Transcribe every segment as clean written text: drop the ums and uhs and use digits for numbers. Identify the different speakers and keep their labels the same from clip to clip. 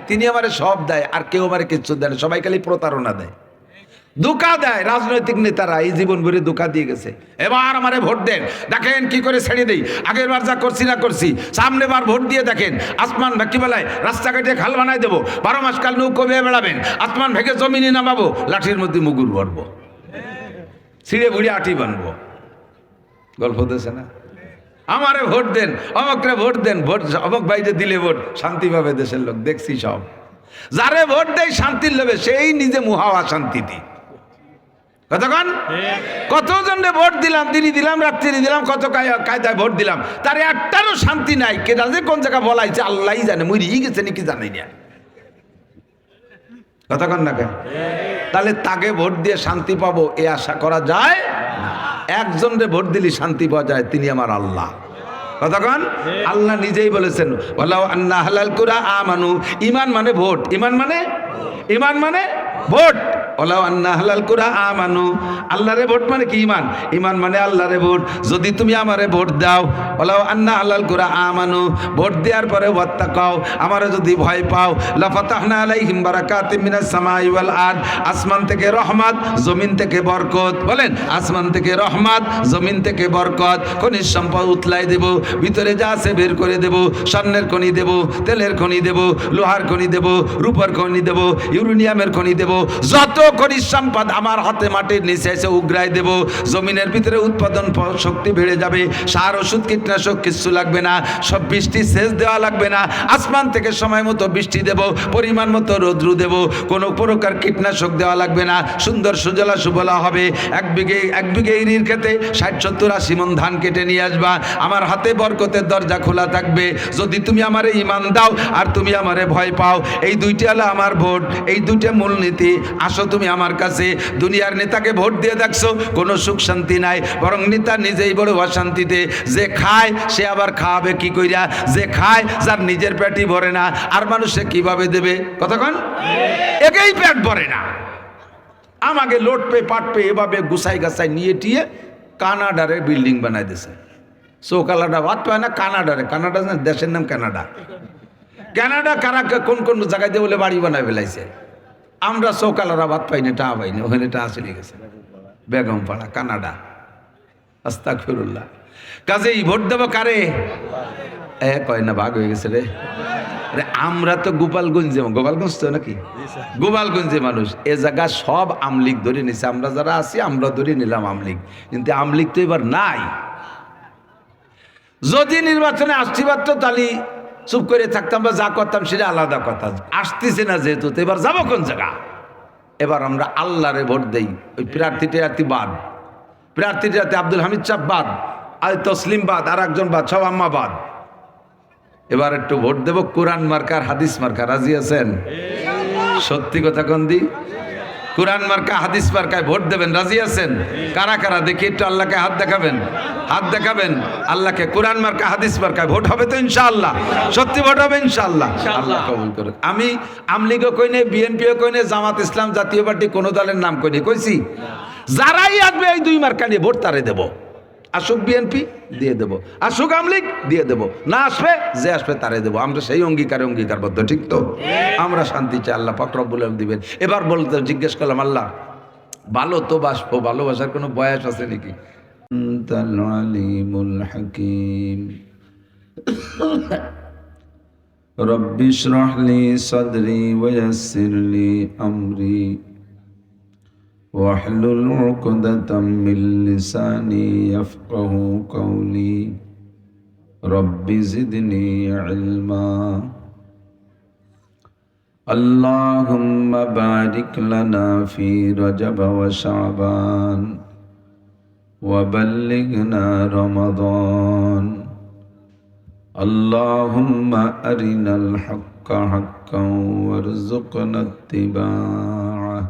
Speaker 1: তিনি আমারে সব দেয়, আর কেউ আমারে কিচ্ছু দেয় না, সবাই খালি প্রতারণা দেয়, ধোঁকা দেয়। রাজনৈতিক নেতারা এই জীবন ভরে ধোঁকা দিয়ে গেছে। এবার আমারে ভোট দেন, দেখেন কি করে ছেড়ে দেই, আগের বার যা করছি না করছি, সামনে বার ভোট দিয়ে দেখেন আসমান কি বেলায় রাস্তাঘাটে খাল বানাই দেবো, 12 মাস কাল নৌকো বেয়ে বেড়াবেন, আসমান ভেঙে জমিনে নামাবো, লাঠির মধ্যে মুগুর ভরবো, ছিঁড়ে ভুড়ে আটি বানবো। গল্প দিয়েছে না? আমারে ভোট দেন, অমকরে ভোট দেন, ভোট অমক বাইরে দিলে ভোট শান্তি পাবে দেশের লোক। দেখছি সব যারে ভোট দেয় শান্তির লোভে, সেই নিজে মুহাওয়া শান্তিতে। কতক্ষণ কতজনে ভোট দিলাম, দিনই দিলাম, রাত্রি দিলাম, কত কায়দায় ভোট দিলাম, তার একটারও শান্তি নাই। কেটা যে কোন জায়গা বলাইছে আল্লাহই জানে, মরিই গেছে নাকি জানাই না। কতক্ষণ না কেন? তাহলে তাকে ভোট দিয়ে শান্তি পাবো এ আশা করা যায়? একজনরে ভোট দিলে শান্তি পাওয়া যায়, তিনি আমার আল্লাহ। কতক্ষণ? আল্লাহ নিজেই বলেছেন ওয়ালাউ আন্না হালাল কুরা আমানু, ঈমান মানে ভোট, ঈমান মানে ভোট। ওয়ালাউ আন্না হালাল কুরা আমানু, আল্লাহরে ভোট মানে কি? ঈমান। ঈমান মানে আল্লাহরে ভোট। যদি তুমি আমারে ভোট দাও, ওয়ালাউ আন্না হালাল কুরা আমানু, ভোট দেওয়ার পরে ওয়াত্তাকাও, আমারে যদি ভয় পাও, লাফাতাহনা আলাইহিম বারাকাতিম মিনাস সামাই ওয়াল আরদ, আসমান থেকে রহমত, জমিন থেকে বরকত। বলেন আসমান থেকে রহমত, জমিন থেকে বরকত। খনিজ সম্পদ উতলাই দেব, ভিতরে যা আছে বের করে দেব, স্বর্ণের খনি দেব, তেলের খনি দেব, লোহার খনি দেব, রূপার খনি দেব, ইউরেনিয়ামের খনি দেব, যত খনিজ সম্পদ আমার হাতে মাটির নিচে এসে উগরাই দেব। জমিনের ভিতরে উৎপাদন শক্তি বেড়ে যাবে, সার ওষুধ কীটনাশক কিচ্ছু লাগবে না, সব বৃষ্টি সেচ দেওয়া লাগবে না, আসমান থেকে সময় মতো বৃষ্টি দেব, পরিমাণ মতো রৌদ্র দেব, কোনো প্রকার কীটনাশক দেওয়া লাগবে না, সুন্দর সুজলা সুফলা হবে। এক বিঘে ইরির খেতে 60-70-80 মণ ধান কেটে নিয়ে আসবা, আমার হাতে বরকতের দরজা খোলা থাকবে। যদি তুমি আমারে ঈমান দাও আর তুমি আমারে ভয় পাও, এই দুইটা হলো আমার ভোট, এই দুইটা মূলনীতি। আসো তুমি আমার কাছে। দুনিয়ার নেতাকে ভোট দিয়ে দেখছো কোনো সুখ শান্তি নাই, বরং নেতা নিজেই বড় অশান্তিতে। যে খায় সে আবার খাওয়াবে কি কইরা, যে খায় যার নিজের পেটই ভরে না, আর মানুষে কিভাবে দেবে? কতক্ষণ একেই পেট ভরে না, আমাকে লোট পে পাট পে এভাবে গুছাই গাছাই নিয়ে টিয়ে কানাডারে বিল্ডিং বানাই দিছে। চৌকালাটা ভাত পায় না, কানাডারে, কানাডা দেশের নাম কানাডা। কানাডা কারা কোন কোন জায়গায় দিয়ে বলে বাড়ি বানায় ফেলাইছে। আমরা চৌকালারা ভাত পাইনি, টা পাইনি, ওখানে টা চলে গেছে। বেগম পাড়া কানাডা। আস্তাগফিরুল্লাহ। কাজেই ভোট দেবো কারে? কয় না ভাগ হয়ে গেছে রে। আমরা তো গোপালগঞ্জে, গোপালগঞ্জ তো নাকি গোপালগঞ্জে মানুষ, এ জায়গা সব আমলিগ ধরে নিছে। আমরা যারা আছি আমরা ধরে নিলাম আমলিগ, কিন্তু আমলিগ তো এবার নাই। যদি নির্বাচনে আসতে পারতো তাহলে চুপ করে থাকতাম বা যা করতাম সেটা আলাদা কথা। আসতেছে না যেহেতু, তো এবার যাবো কোন জায়গা? এবার আমরা আল্লাহরে ভোট দেই। ওই প্রার্থীটি বাদ, প্রার্থীটি আব্দুল হামিদ সাহেব বাদ, আর তসলিম বাদ, আর একজন বাদ, সব আম্মা বাদ। এবার একটু ভোট দেব কোরআন মার্কার হাদিস মার্কা। রাজি আছেন? সত্যি কথা কোন দি? কোরআন মার্কা হাদিস মার্কায় ভোট দেবেন, রাজি আছেন? কারা কারা দেখি একটু আল্লাহকে হাত দেখাবেন, হাত দেখাবেন আল্লাহকে। কোরআন মার্কা হাদিস মার্কায় ভোট হবে তো ইনশাআল্লাহ? সত্যি ভোট হবে ইনশাআল্লাহ? আল্লাহ কবুল করুক। আমি আমলিগও কই নাই, বিএনপিও কই নাই, জামাত ইসলাম জাতীয় পার্টি কোনো দলের নাম কই নাই। কইছি যারাই আসবে এই দুই মার্কা নিয়ে ভোট তারে দেব। আসুক বিএনপি দিয়ে দেব, আসুক আমলিগ দিয়ে দেব, না আসবে যে আসবে তারে দেব। আমরা সেই অঙ্গীকারবদ্ধ, ঠিক তো? আমরা শান্তি চাই, আল্লাহ পাক রব্বুল আলামিন দিবেন। এবার বলতে জিজ্ঞেস করলাম আল্লাহ ভালো তো বাসবো, ভালোবাসার কোনো বয়স আছে নাকি? আনতাল আলিমুল হাকিম। রব্বি ইশরাহ লি সাদরি ওয়া ইয়াসসির লি আমরি واحلل عقدة من لساني يفقه قولي رب زدني علما اللهم بارك لنا في رجب وشعبان وبلغنا رمضان اللهم أرنا الحق حقا وارزقنا اتباعه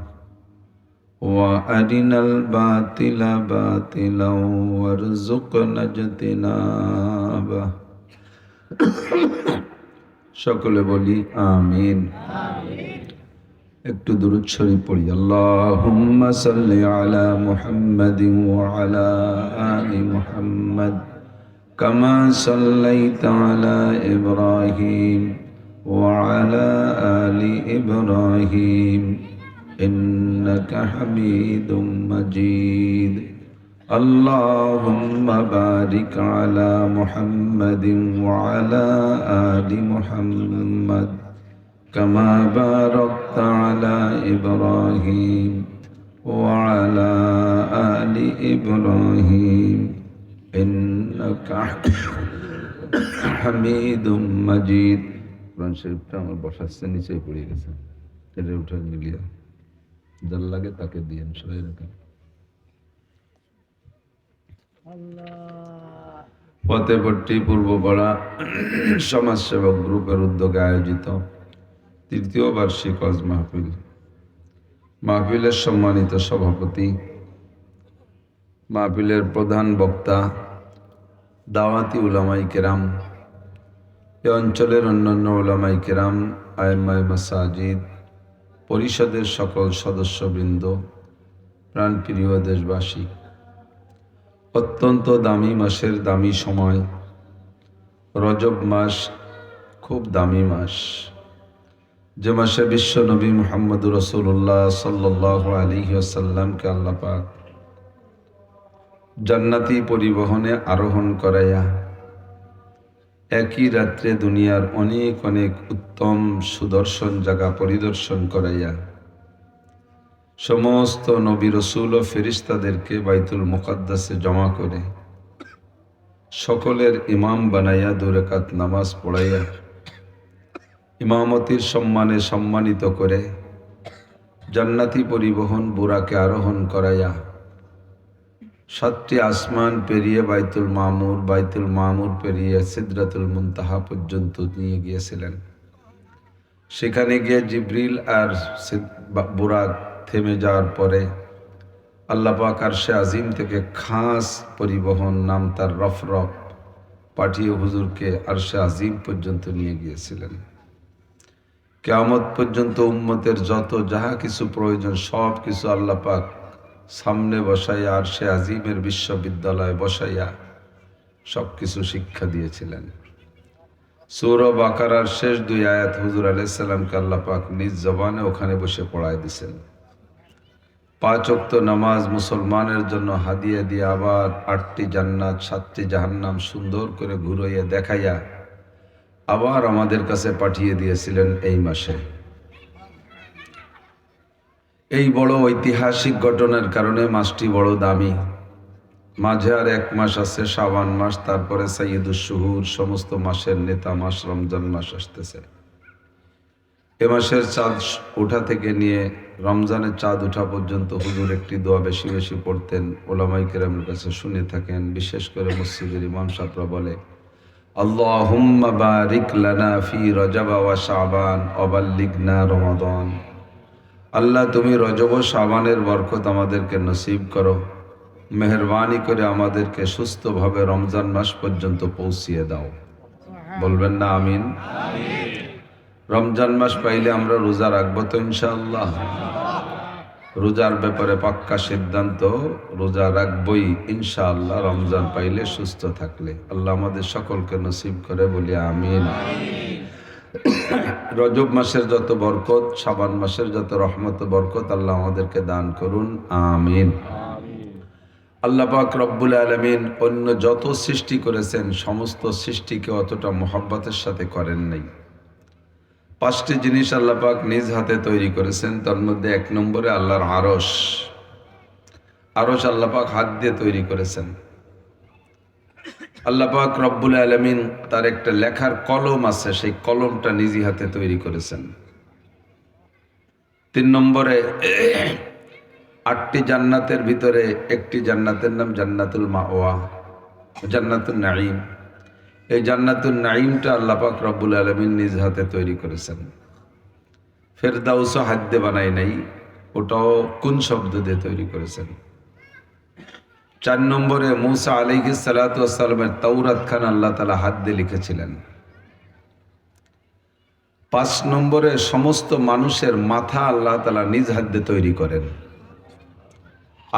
Speaker 1: وأرنا الباطل باطلا وارزقنا اجتنابه সকলে বলি আমিন। একটু দুরূদ শরীফ পড়ি। আল্লাহুম্মা সাল্লি আলা মুহাম্মাদিন ওয়া আলা আলি মুহাম্মাদ كما صليت على إبراهيم وعلى آل آل إبراهيم إنك حميد مجيد اللهم بارك على محمد وعلى آل محمد كما باركت على إبراهيم وعلى آل إبراهيم إنك حميد مجيد কোরআন শরীফটা আমার বসাচ্ছে নিচেই পড়ে গেছে, এটা উঠে নিলিয়া যার লাগে তাকে দিয়ে সবাই রাখেন। ফতেপট্টি পূর্বপাড়া সমাজসেবক গ্রুপের উদ্যোগে আয়োজিত তৃতীয় বার্ষিক ওয়াজ মাহফিল, মাহফিলের সম্মানিত সভাপতি, মাহফিলের প্রধান বক্তা, দাওয়াতি উলামায়ে কেরাম, এ অঞ্চলের অন্যান্য উলামায়ে কেরাম, আইম্মায়ে মাসাজিদ, পরিষদের সকল সদস্যবৃন্দ, প্রাণপ্রিয় দেশবাসী, অত্যন্ত দামি মাসের দামি সময় রজব মাস, খুব দামি মাস, যে মাসে বিশ্ব নবী মুহাম্মদুর রাসূলুল্লাহ সাল্লাল্লাহু আলাইহি ওয়াসাল্লামকে আল্লাহ পাক জান্নাতি পরিবহনে আরোহণ করাইয়া একই রাত্রে দুনিয়ার অনেক অনেক উত্তম সুদর্শন জায়গা পরিদর্শন করাইয়া সমস্ত নবী রাসূল ও ফেরেশতাদেরকে বাইতুল মুকাদ্দাসে জমা করে সকলের ইমাম বানাইয়া 2 রাকাত নামাজ পড়াইয়া ইমামতির সম্মানে সম্মানিত করে জান্নাতি পরিবহন বুরাকে আরোহণ করাইয়া 7টি আসমান পেরিয়ে বাইতুল মামুর পেরিয়ে সিদরাতুল মুনতাহা পর্যন্ত নিয়ে গিয়েছিলেন। সেখানে গিয়ে জিবরিল আর বুরাক থেমে যাওয়ার পরে আল্লাহ পাক আরশে আজিম থেকে খাস পরিবহন, নাম তার রফরফ, পাঠিয়ে হুজুরকে আরশে আজিম পর্যন্ত নিয়ে গিয়েছিলেন। কিয়ামত পর্যন্ত উম্মতের যত যাহা কিছু প্রয়োজন সব কিছু আল্লাহ পাক সামনে বসাইয়া আরশে আজিমের বিশ্ববিদ্যালয়ে বসাইয়া সব কিছু শিক্ষা দিয়েছিলেন। সূরা বাকারার শেষ 2 আয়াত হুজুর আলাইহিস সালামকে আল্লাহ পাক নিজ জবানে ওখানে বসে পড়ায় দিয়েছেন। 5 ওয়াক্ত নামাজ মুসলমানের জন্য হাদিয়া দিয়ে আবার 8টি জান্নাত 7টি জাহান্নাম সুন্দর করে ঘুরাইয়া দেখাইয়া আবার আমাদের কাছে পাঠিয়ে দিয়েছিলেন এই মাসে। এই বড় ঐতিহাসিক ঘটনার কারণে মাসটি বড় দামি। মাঝে আর 1 মাস আছে, শাবান মাস, তারপরে সাইয়্যিদুশ শুহুর, সমস্ত মাসের নেতা মাস রমজান মাস আসতেছে। এ মাসের চাঁদ ওঠা থেকে নিয়ে রমজানের চাঁদ ওঠা পর্যন্ত হুজুর একটি দোয়া বেশি বেশি পড়তেন, উলামায়ে কেরামের কাছে শুনে থাকেন। বিশেষ করে মসজিদের ইমাম সাহেবরা বলে, আল্লাহুম্মা বারিক লানা ফি রজব ওয়া শাবান ওয়া বাল্লিগনা রমাদান। আল্লাহ তুমি রজব ও শাবানের বরকত আমাদেরকে নসিব করো, মেহেরবানি করে আমাদেরকে সুস্থভাবে রমজান মাস পর্যন্ত পৌঁছিয়ে দাও। বলবেন না আমিন? রমজান মাস পাইলে আমরা রোজা রাখবো তো ইনশাআল্লাহ? রোজার ব্যাপারে পাক্কা সিদ্ধান্ত, রোজা রাখবই ইনশাআল্লাহ রমজান পাইলে, সুস্থ থাকলে। আল্লাহ আমাদের সকলকে নসিব করে, বলি আমিন। রজব মাসের যত বরকত, শাবান মাসের যত রহমত বরকত আল্লাহ আমাদেরকে দান করুন, আমিন। আল্লাহ পাক রব্বুল আলামিন অন্য যত সৃষ্টি করেছেন সমস্ত সৃষ্টিকে অতটা মোহাব্বতের সাথে করেন নাই। 5টি জিনিস আল্লাহ পাক নিজ হাতে তৈরি করেছেন। তার মধ্যে 1 নম্বরে আল্লাহর আরশ। আরশ আল্লাহ পাক হাত দিয়ে তৈরি করেছেন। আল্লাহ পাক রব্বুল আলামিন তার একটা লেখার কলম আছে, সেই কলমটা নিজ হাতে তৈরি করেছেন। 3 নম্বরে 8টি জান্নাতের ভিতরে একটি জান্নাতের নাম জান্নাতুল মাওয়া, জান্নাতুন নাঈম। এই জান্নাতুন নাঈমটা আল্লাহ পাক রব্বুল আলামিন নিজ হাতে তৈরি করেছেন। ফেরদাউসও হাত দিয়ে বানাই নাই, ওটাও কোন শব্দ দিয়ে তৈরি করেছেন। 4 নম্বরে মূসা আলাইহিস সালাতু ওয়াস সালামের তাওরাত খান আল্লাহ তাআলা হাত দিয়ে লিখেছিলেন। 5 নম্বরে সমস্ত মানুষের মাথা আল্লাহ তাআলা নিজ হাত দিয়ে তৈরি করেন।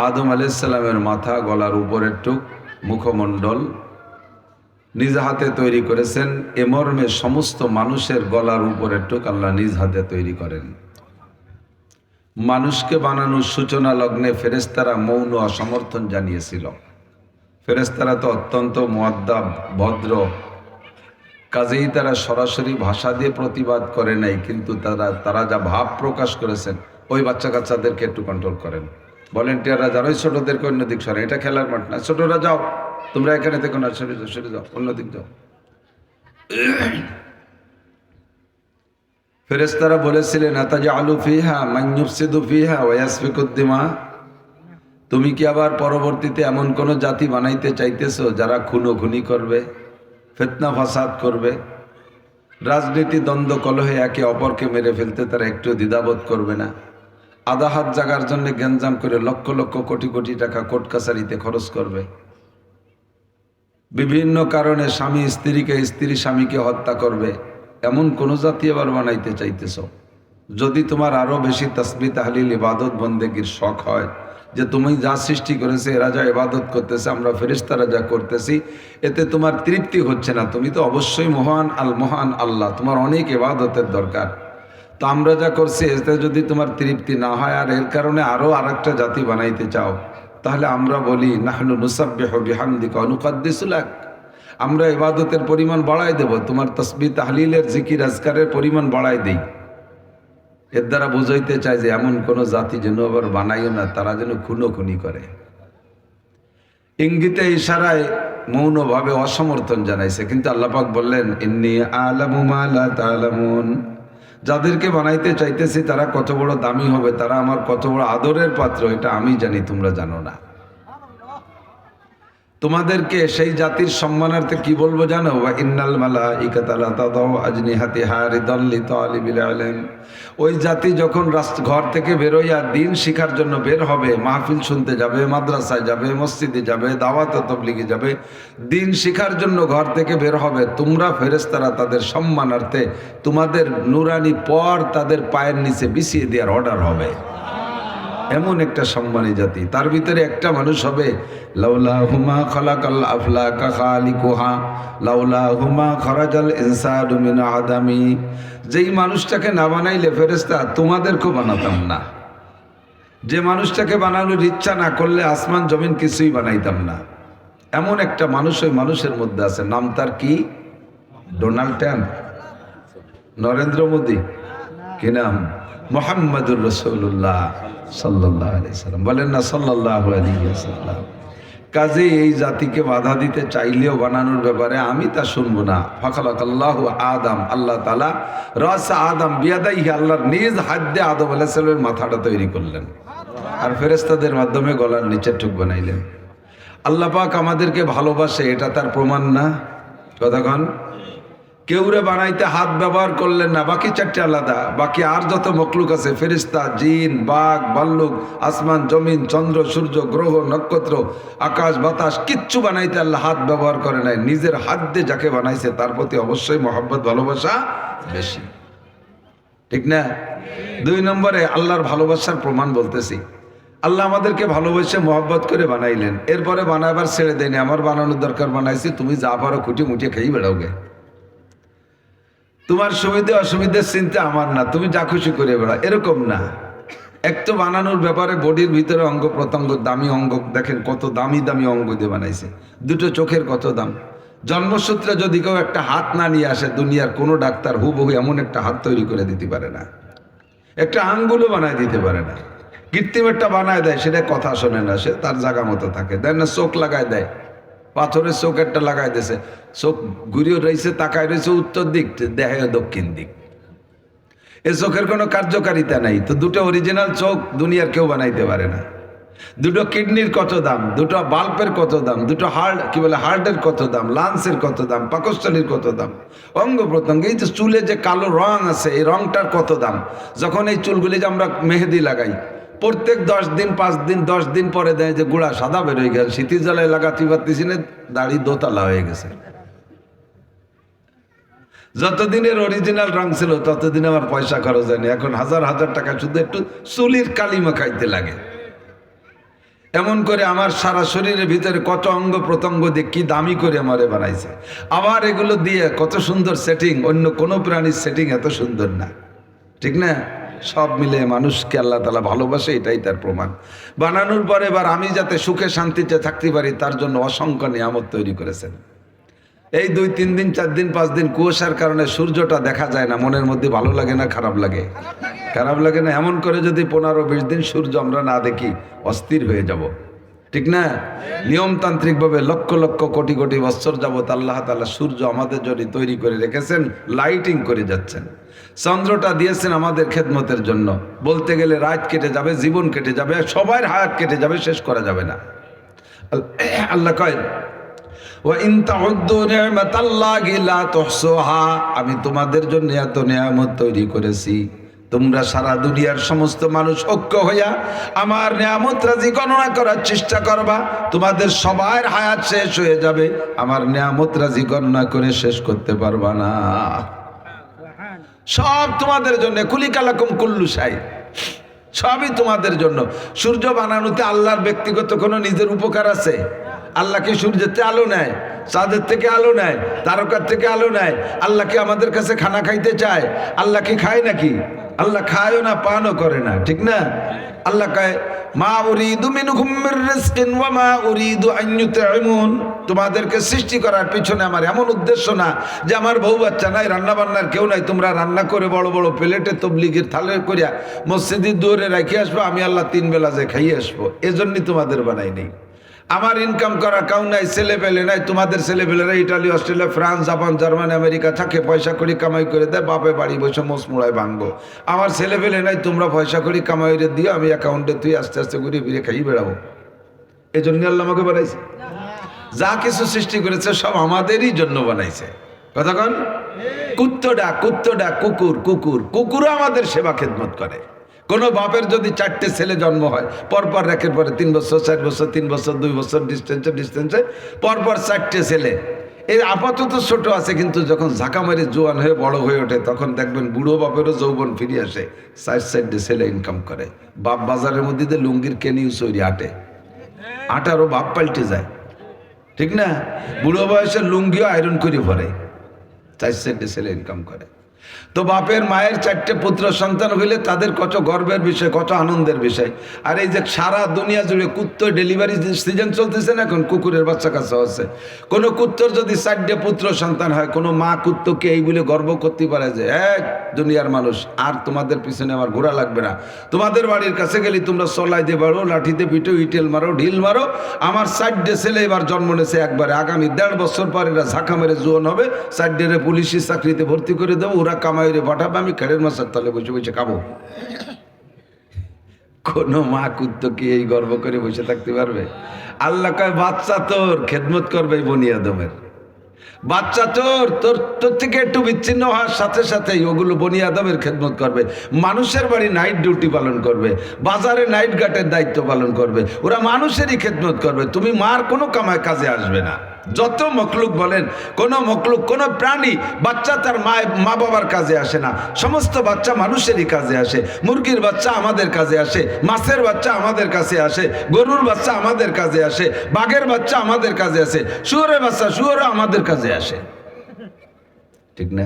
Speaker 1: আদম আলাইহিস সালামের মাথা, গলার উপরের টুক, মুখমণ্ডল, নিজ হাতে তৈরি করেছেন, এ মর্মে সমস্ত মানুষের গলার উপরে টুক আল্লাহ নিজ হাতে তৈরি করেন। মানুষকে বানানোর সূচনা লগ্নে ফেরেশতারা মৌন অসমর্থন জানিয়েছিল। ফেরেশতারা তো অত্যন্ত মুআদ্দাব, ভদ্র, কাজেই তারা সরাসরি ভাষা দিয়ে প্রতিবাদ করে নাই, কিন্তু তারা যা ভাব প্রকাশ করেছেন, ওই বাচ্চা কাচ্চাদেরকে একটু কন্ট্রোল করেন। ভলেন্টিয়াররা যারা ওই ছোটদেরকে অন্যদিক সরে, এটা খেলার মাঠ না, ছোটরা যাও, তোমরা এখানে থেকে না, সরে যাও, অন্যদিক যাও। ফেরেশতারা বলেছিলেন আতাজআলু ফিহা মান ইউফসিদু ফিহা ওয়া ইয়াসফিকুদ দিমা, তুমি কি আবার পরবর্তীতে এমন কোন জাতি বানাইতে চাইতেছো যারা খুনোখুনি করবে, ফিতনা ফাসাদ করবে, রাজনীতি দ্বন্দ্ব কলহে একে অপরকে মেরে ফেলতে তারা একটু দ্বিধাবোধ করবে না, আধা হাত জাগার জন্য গ্যাঞ্জাম করে লক্ষ লক্ষ কোটি কোটি টাকা কোর্ট কাছারিতে খরচ করবে, বিভিন্ন কারণে স্বামী স্ত্রীকে, স্ত্রী স্বামীকে হত্যা করবে, এমন কোন জাতি আবার বানাইতে চাইতেছ? যদি তোমার আরো বেশি তাসবিহ তাহলিল ইবাদত বন্দেগীর শখ হয়, যে তুমি যা সৃষ্টি করেছে, এরা যা ইবাদত করতেছে, আমরা ফেরেশতারা যা করতেছি, এতে তোমার তৃপ্তি হচ্ছে না, তুমি তো অবশ্যই মহান আল্লাহ, তোমার অনেক ইবাদতের দরকার, তো আমরা যা করছি এতে যদি তোমার তৃপ্তি না হয় আর এর কারণে আরো আরেকটা জাতি বানাইতে চাও, তাহলে আমরা বলি নাহনু নুসাব্বিহু বিহামদিকা ওয়া নুকদ্দিসু লাক, আমরা ইবাদতের পরিমাণ বাড়াই দেব, তোমার তাসবিহ তাহলিলের জিকির আজকারের পরিমাণ বাড়াই দেই। এর দ্বারা বুঝাইতে চায় যে এমন কোন জাতি যেন আবার বানাইও না, তারা যেন খুনোখুনি করে। ইঙ্গিতে ইশারায় মৌনভাবে অসমর্থন জানাইছে, কিন্তু আল্লাহ পাক বললেন ইন্নী আ'লামু মা লা তা'লামুন, যাদেরকে বানাইতে চাইতেছি তারা কত বড় দামি হবে, তারা আমার কত বড় আদরের পাত্র, এটা আমি জানি, তোমরা জানো না। তোমাদেরকে সেই জাতির সম্মানার্থে কি বলবো জানো? ওয়া ইন্নাল মালাইকাতা লা তাদাউ আজনিহাতিহা রিদাল লিতালিবিল ইলম, ওই জাতি যখন ঘর থেকে বেরোইয়া দিন শিখার জন্য বের হবে, মাহফিল শুনতে যাবে, মাদ্রাসায় যাবে, মসজিদে যাবে, দাওয়াত ও তাবলীগে যাবে, দিন শিখার জন্য ঘর থেকে বের হবে, তোমরা ফেরেশতারা তাদের সম্মানার্থে তোমাদের নুরানি পর তাদের পায়ের নিচে বিছিয়ে দেওয়ার অর্ডার হবে। এমন একটা সম্মানী জাতি, তার ভিতরে একটা মানুষ হবে লাউলা হুমা খালাকাল আফলাকা খালিকুহা লাউলা হুমা খরাজাল ইনসানু মিন আদামি, যেই মানুষটাকে না বানাইলে ফেরেশতা তোমাদেরকেও বানাতাম না, যে মানুষটাকে বানানোর ইচ্ছা না করলে আসমান জমিন কিছুই বানাইতাম না, এমন একটা মানুষ ওই মানুষের মধ্যে আছে। নাম তার কি? ডোনাল্ড ট্রাম্প, নরেন্দ্র মোদী, কি নাম? মুহাম্মাদুর রাসূলুল্লাহ সাল্লাল্লাহু আলাইহি সাল্লাম, বলেন না সাল্লাল্লাহু আলাইহি ওয়াসাল্লাম। কাজে এই জাতিকে বাধা দিতে চাইলেও বানানোর ব্যাপারে আমি তা শুনবো না। ফাখালাকাল্লাহু আদম, আল্লাহ তাআলা রাস আদম বিয়াদাইহি, আল্লাহর নিজ হাত দিয়ে আদম আলাইহিস সালামের মাথাটা তৈরি করলেন, আর ফেরেশতাদের মাধ্যমে গলার নিচে ঠুক বানাইলেন। আল্লাহ পাক আমাদেরকে ভালোবাসে, এটা তার প্রমাণ না? কতক্ষণ কেউরে বানাইতে হাত ব্যবহার করলেন না, বাকি চারটে আলাদা, বাকি আর যত মখলুক আছে, ফেরেশতা, জিন, বাঘ, ভাল্লুক, আসমান জমিন, চন্দ্র সূর্য, গ্রহ নক্ষত্র, আকাশ বাতাস, কিচ্ছু বানাইতে আল্লাহ হাত ব্যবহার করে নাই। নিজের হাত দিয়ে যাকে বানাইছে তার প্রতি অবশ্যই মহব্বত, ভালোবাসা বেশি, ঠিক না? 2 নম্বরে আল্লাহর ভালোবাসার প্রমাণ বলতেছি, আল্লাহ আমাদেরকে ভালোবেসে মহব্বত করে বানাইলেন, এরপরে বানাবার ছেড়ে দেয়নি, আমার বানানোর দরকার বানাইছি, তুমি যা পারো খুঁটি মুটিয়ে খেয়ে বেড়াওগে, তোমার সুবিধে অসুবিধার চিন্তা আমার না, তুমি যা খুশি করে বেড়া, এরকম না। একটু বানানোর ব্যাপারে বডির ভিতরে অঙ্গ প্রত্যঙ্গ, দামি অঙ্গ দেখেন, কত দামি দামি অঙ্গ দিয়ে বানাইছে। 2টো চোখের কত দাম, জন্মসূত্রে যদি কেউ একটা হাত না নিয়ে আসে, দুনিয়ার কোনো ডাক্তার হুবহু এমন একটা হাত তৈরি করে দিতে পারে না, একটা আঙ্গুলও বানায় দিতে পারে না। কৃত্রিম একটা বানায় দেয়, সেটা কথা শোনে না, সে তার জায়গা মতো থাকে, দেয় না চোখ লাগায় দেয়, পাথরের চোখ একটা লাগাই দিয়েছে, চোখ ঘুরিয়ে রয়েছে, তাকায় রয়েছে উত্তর দিক, দেখে দক্ষিণ দিক, এ চোখের কোনো কার্যকারিতা নাই। তো 2টো অরিজিনাল চোখ দুনিয়ার কেউ বানাইতে পারে না। 2টো কিডনির কত দাম, 2টো বাল্বের কত দাম, 2টো হার্টের কত দাম, লাংসের কত দাম, পাকস্থলীর কত দাম, অঙ্গ প্রত্যঙ্গ, এই যে চুলে যে কালো রং আছে, এই রংটার কত দাম। যখন এই চুলগুলি যে আমরা মেহেদি লাগাই, প্রত্যেক 10 দিন 5 দিন 10 দিন পরে দেয় যে গুড়া সাদা বেরোয় গেল, শীতের জ্বালায় লাগাতে পারতেছি না, দাড়ি দোতলা হয়ে গেছে। যতদিনের অরিজিনাল রং ছিল ততদিন আমার পয়সা খরচ হয়নি, এখন হাজার হাজার টাকা শুধু একটু চুলির কালি মাখাইতে লাগে। এমন করে আমার সারা শরীরের ভিতরে কত অঙ্গ প্রত্যঙ্গ দিয়ে কি দামি করে আমারে বানাইছে, আবার এগুলো দিয়ে কত সুন্দর সেটিং, অন্য কোনো প্রাণীর সেটিং এত সুন্দর না, ঠিক না? সব মিলে মানুষকে আল্লাহ তাআলা ভালোবাসে, এটাই তার প্রমাণ। বানানোর পরে এবার আমি যাতে সুখে শান্তিতে থাকতে পারি তার জন্য অসংখ্য নিয়ামত তৈরি করেছেন। এই 2-3 দিন 4 দিন 5 দিন কুয়াশার কারণে সূর্যটা দেখা যায় না, মনের মধ্যে ভালো লাগে না, খারাপ লাগে? খারাপ লাগে না? এমন করে যদি 15-20 দিন সূর্য আমরা না দেখি অস্থির হয়ে যাব, ঠিক না? নিয়মতান্ত্রিকভাবে লক্ষ লক্ষ কোটি কোটি বছর যাবত আল্লাহ তাআলা সূর্য আমাদের জন্য তৈরি করে রেখেছেন, লাইটিং করে যাচ্ছেন। চন্দ্রটা দিয়েছেন আমাদের খেদমতের জন্য। বলতে গেলে রাত কেটে যাবে, জীবন কেটে যাবে, সবার হায়াত কেটে যাবে, শেষ করা যাবে না। আল্লাহ কয় আমি তোমাদের জন্য এত নিয়ামত তৈরি করেছি, তোমরা সারা দুনিয়ার সমস্ত মানুষ ঐক্য হইয়া আমার নিয়ামত রাজি গণনা করার চেষ্টা করবা, তোমাদের সবার হায়াত শেষ হয়ে যাবে, আমার নিয়ামত রাজি গণনা করে শেষ করতে পারবা না। সব তোমাদের জন্য, কুলিকালাকুম কুল্লু শাই, সবই তোমাদের জন্য। সূর্য বানানোতে আল্লাহর ব্যক্তিগত কোনো নিজের উপকার আছে? আল্লাহকে সূর্যের আলো নেয়, চাঁদের থেকে আলো নেয়, তারকার থেকে আলো নেয়। আল্লাহকে আমাদের কাছে খানা খাইতে চায়, আল্লাহকে খায় নাকি? আল্লাহ খায়ও না, পানও করে না, ঠিক না? আল্লাহ কয় মা উরিদু মিনহুম মির রিজকিন ওয়া মা উরিদু আন ইউতঈমুন, তোমাদেরকে সৃষ্টি করার পিছনে আমার এমন উদ্দেশ্য না যে আমার বউ বাচ্চা নাই, রান্না বান্নার কেউ নাই, তোমরা রান্না করে বড় বড় প্লেটে তবলিগের থালে করিয়া মসজিদের দুয়ারে রেখে আসবো, আমি আল্লাহ 3 বেলা যে খাইয়ে আসবো, এজন্যই তোমাদের বানাই নেই। আমার ইনকাম করা কাউ নাই, ছেলে পেলে নাই, তোমাদের ছেলে পেলেরা Italy, Australia, France, Japan, Germany, America থাকে, পয়সা করি কামাই করে দেয়, বাপে বাড়ি বসে মোচমোড়ায় ভাঙবো। আমার ছেলে পেলে নাই, তোমরা পয়সা করি কামাই করে দিও, আমি অ্যাকাউন্টে তুই আস্তে আস্তে ঘুরে ফিরে খাই বেড়াবো। এই জন্য আল্লাহ আমাকে বানাইছে। যা কিছু সৃষ্টি করেছে সব আমাদেরই জন্য বানাইছে। কথা কন? কুত্তডা কুত্তডা কুকুর কুকুর কুকুরও আমাদের সেবা খেদমত করে। কোনো বাপের যদি 4টে ছেলে জন্ম হয় পরপর রেখের পরে 3 বছর 4 বছর 3 বছর 2 বছর ডিস্টেন্সে পরপর 4টে ছেলে, এর আপাতত ছোট আছে, কিন্তু যখন ঝাঁকা মারি জোয়ান হয়ে বড় হয়ে ওঠে তখন দেখবেন বুড়ো বাপেরও যৌবন ফিরে আসে, 4-4টে ছেলে ইনকাম করে। বাপ বাজারের মধ্যে দিয়ে লুঙ্গির কেনিউ চৈরি আটারও বাপ পাল্টে যায়, ঠিক না? বুড়ো বয়সে লুঙ্গিও আয়রন করে পরে, 4-4টে ছেলে ইনকাম করে। তো বাপের মায়ের 4টে পুত্র সন্তান হইলে তাদের কত গর্বের বিষয়, কত আনন্দের বিষয়। আর এই যে সারা দুনিয়া জুড়ে কুত্তর ডেলিভারি সিজন চলতেছে না, এখন কুকুরের বাচ্চা কাচ্চা হচ্ছে। কোনো কুত্তর যদি 4টে পুত্র সন্তান হয়, কোনো মা কুত্তকে এই বলে গর্ব করতে পারে যে এক দুনিয়ার মানুষ, আর তোমাদের পিছনে আমার ঘোরা লাগবে না, তোমাদের বাড়ির কাছে গেলে তোমরা চলাই দিয়ে বাড়ো, লাঠিতে পিটো, ইটেল মারো, ঢিল মারো, আমার 4টে ছেলে এবার জন্ম নিয়েছে একবারে, আগামী 1.5 বছর পর এরা ঝাঁকা মেরে জোয়ান হবে, 4টে পুলিশি চাকরিতে ভর্তি করে দেবো, ওরা কামাইরে পাঠাবে, আমি খেড়ের মাছের তলে বসে বসে খাবো। কোন মা কুত্তো কি এই গর্ব করে বসে থাকতে পারবে? আল্লাহ কয় বাচ্চা তোর খেদমত করবে বনি আদমের, বাচ্চা তোর থেকে একটু বিচ্ছিন্ন হওয়ার সাথে সাথেই ওগুলো বনি আদমের খেদমত করবে, মানুষের বাড়ি নাইট ডিউটি পালন করবে, বাজারে নাইট গার্ডের দায়িত্ব পালন করবে, ওরা মানুষেরই খেদমত করবে, তুমি মার কোনো কামায় কাজে আসবে না। যত মখলুক বলেন, কোনো মখলুক, কোনো প্রাণী বাচ্চা তার মা বাবার কাজে আসে না, সমস্ত বাচ্চা মানুষেরই কাজে আসে। মুরগির বাচ্চা আমাদের কাজে আসে, মাছের বাচ্চা আমাদের কাছে আসে, গরুর বাচ্চা আমাদের কাজে আসে, বাঘের বাচ্চা আমাদের কাজে আসে, শুয়োরের বাচ্চা শুয়োরও আমাদের কাজে আসে, ঠিক না?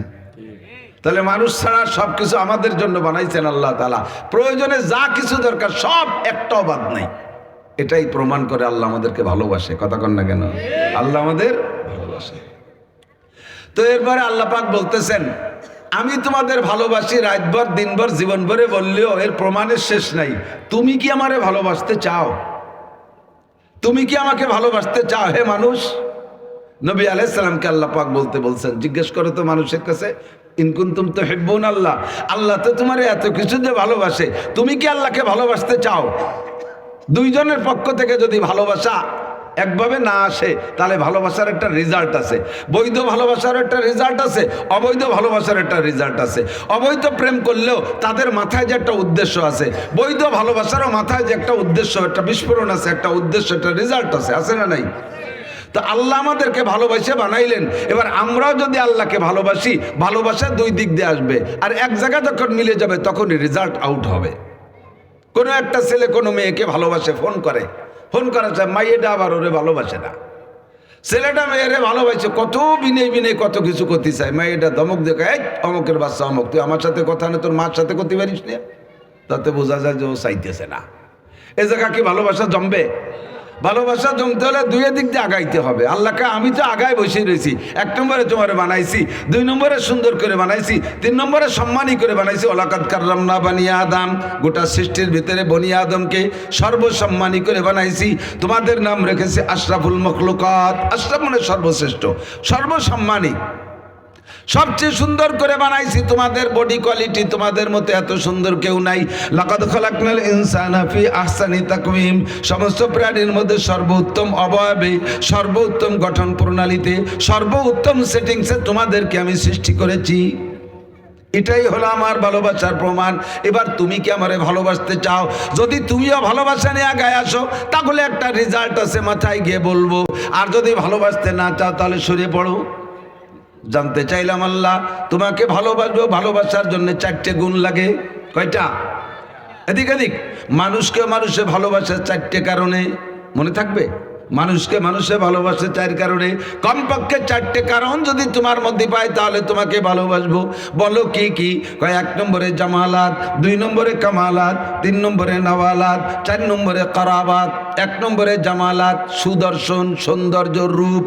Speaker 1: তাহলে মানুষ ছাড়া সবকিছু আমাদের জন্য বানাইছেন আল্লাহ তাআলা। প্রয়োজনে যা কিছু দরকার সব একটাও বাদ নাই। এটাই প্রমাণ করে আল্লাহ আমাদেরকে ভালোবাসে। কথা কন না কেন? আল্লাহ আমাদের ভালোবাসে। তো এরপরে আল্লাহ পাক বলতেছেন আমি তোমাদের ভালোবাসি, রাতভর দিনভর জীবন ভরে বললেও এর প্রমাণের শেষ নাই। তুমি কি আমারে ভালোবাসতে চাও? তুমি কি আমাকে ভালোবাসতে চাও হে মানুষ? নবী আলাইহিস সালামকে আল্লাহ পাক বলছেন, জিজ্ঞেস করো তো মানুষের কাছে, ইন কুনতুম তুহিব্বুন আল্লাহ, আল্লাহ তো তোমারে এত কিছু দিয়ে ভালোবাসে, তুমি কি আল্লাহকে ভালোবাসতে চাও? দুইজনের পক্ষ থেকে যদি ভালোবাসা একভাবে না আসে তাহলে ভালোবাসার একটা রেজাল্ট আছে, বৈধ ভালোবাসার একটা রেজাল্ট আছে, অবৈধ ভালোবাসার একটা রেজাল্ট আছে। অবৈধ প্রেম করলেও তাদের মাথায় যে একটা উদ্দেশ্য আছে, বৈধ ভালোবাসারও মাথায় যে একটা উদ্দেশ্য, একটা বিস্ফোরণ আছে, একটা উদ্দেশ্য, একটা রেজাল্ট আছে না নাই? তো আল্লাহ আমাদেরকে ভালোবাসে বানাইলেন, এবার আমরাও যদি আল্লাহকে ভালোবাসি, ভালোবাসা 2 দিক দিয়ে আসবে, আর এক জায়গা যখন মিলে যাবে তখনই রেজাল্ট আউট হবে। কোনো একটা ছেলে কোনো মেয়েকে ভালোবাসে, ফোন করে, ফোন করা চায়, মাইয়েটা আবার ওরে ভালোবাসে না। ছেলেটা মেয়েরে ভালোবাসে, কত বিনে বিনে কত কিছু করতে চায়, মাইয়েটা ধমক দেখে, এই অমকের বাচ্চা অমক, তুই আমার সাথে কথা নেই, তোর মার সাথে করতে পারিস না। তাতে বোঝা যায় যে ও চাইতেছে না। এ জায়গা কি ভালোবাসা জমবে? ভালোবাসা জমতে হলে দুই দিক দিয়ে আগাইতে হবে। আল্লাহকে আমি তো আগায় বসে রয়েছি, 1 নম্বরে তোমার বানাইছি, 2 নম্বরে সুন্দর করে বানাইছি, 3 নম্বরে সম্মানী করে বানাইছি। ওয়ালাকাদ কাররামনা বানি আদম, গোটা সৃষ্টির ভিতরে বনি আদমকে সর্বসম্মানী করে বানাইছি। তোমাদের নাম রেখেছি আশরাফুল মখলুকাত, আশরাফ মানে সর্বশ্রেষ্ঠ, সর্বসম্মানী, সবচেয়ে সুন্দর করে বানাইছি। তোমাদের বডি কোয়ালিটি তোমাদের মতো এত সুন্দর কেউ নাই। লাকাদ খালাকনাল ইনসানা ফি আহসানি তাকওয়িম, সমস্ত প্রাণীর মধ্যে সর্বোত্তম অবয়বে, সর্বোত্তম গঠন প্রণালীতে, সর্বোত্তম সেটিংসে তোমাদেরকে আমি সৃষ্টি করেছি। এটাই হলো আমার ভালোবাসার প্রমাণ। এবার তুমি কি আমারে ভালোবাসতে চাও? যদি তুমিও ভালোবাসা নিয়ে আগায় আসো তাহলে একটা রেজাল্ট আছে, মাথায় গিয়ে বলবো। আর যদি ভালোবাসতে না চাও তাহলে সরে পড়ো। জানতে চাইলাম আল্লাহ তোমাকে ভালোবাসবো, ভালোবাসার জন্য 4টে গুণ লাগে। কয়টা? এদিক এদিক। মানুষকে মানুষে ভালোবাসে 4টে কারণে, মনে থাকবে? মানুষকে মানুষে ভালোবাসে 4 কারণে, কমপক্ষে 4টে কারণ যদি তোমার মধ্যে পাই তাহলে তোমাকে ভালোবাসবো। বলো কি কি? 1 নম্বরে জামালাত, 2 নম্বরে কামালাত, 3 নম্বরে নওয়ালাত, 4 নম্বরে কারাবাত। 1 নম্বরে জামালাত, সুদর্শন, সৌন্দর্য, রূপ।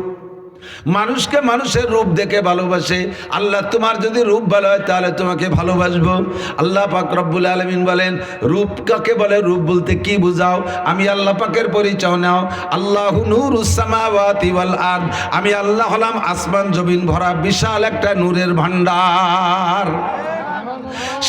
Speaker 1: মানুষকে মানুষের রূপ দেখে ভালোবাসে। আল্লাহ তোমার যদি রূপ ভালো হয় তাহলে তোমাকে ভালোবাসবো। আল্লাহ পাক রব্বুল আলামিন বলেন, রূপ কাকে বলে? রূপ বলতে কি বুঝাও? আমি আল্লাহ পাকের পরিচয় নাও। আল্লাহু নূরুস সামাওয়াতি ওয়াল আরদ, আমি আল্লাহ হলাম আসমান জমিন ভরা বিশাল একটা নূরের ভান্ডার।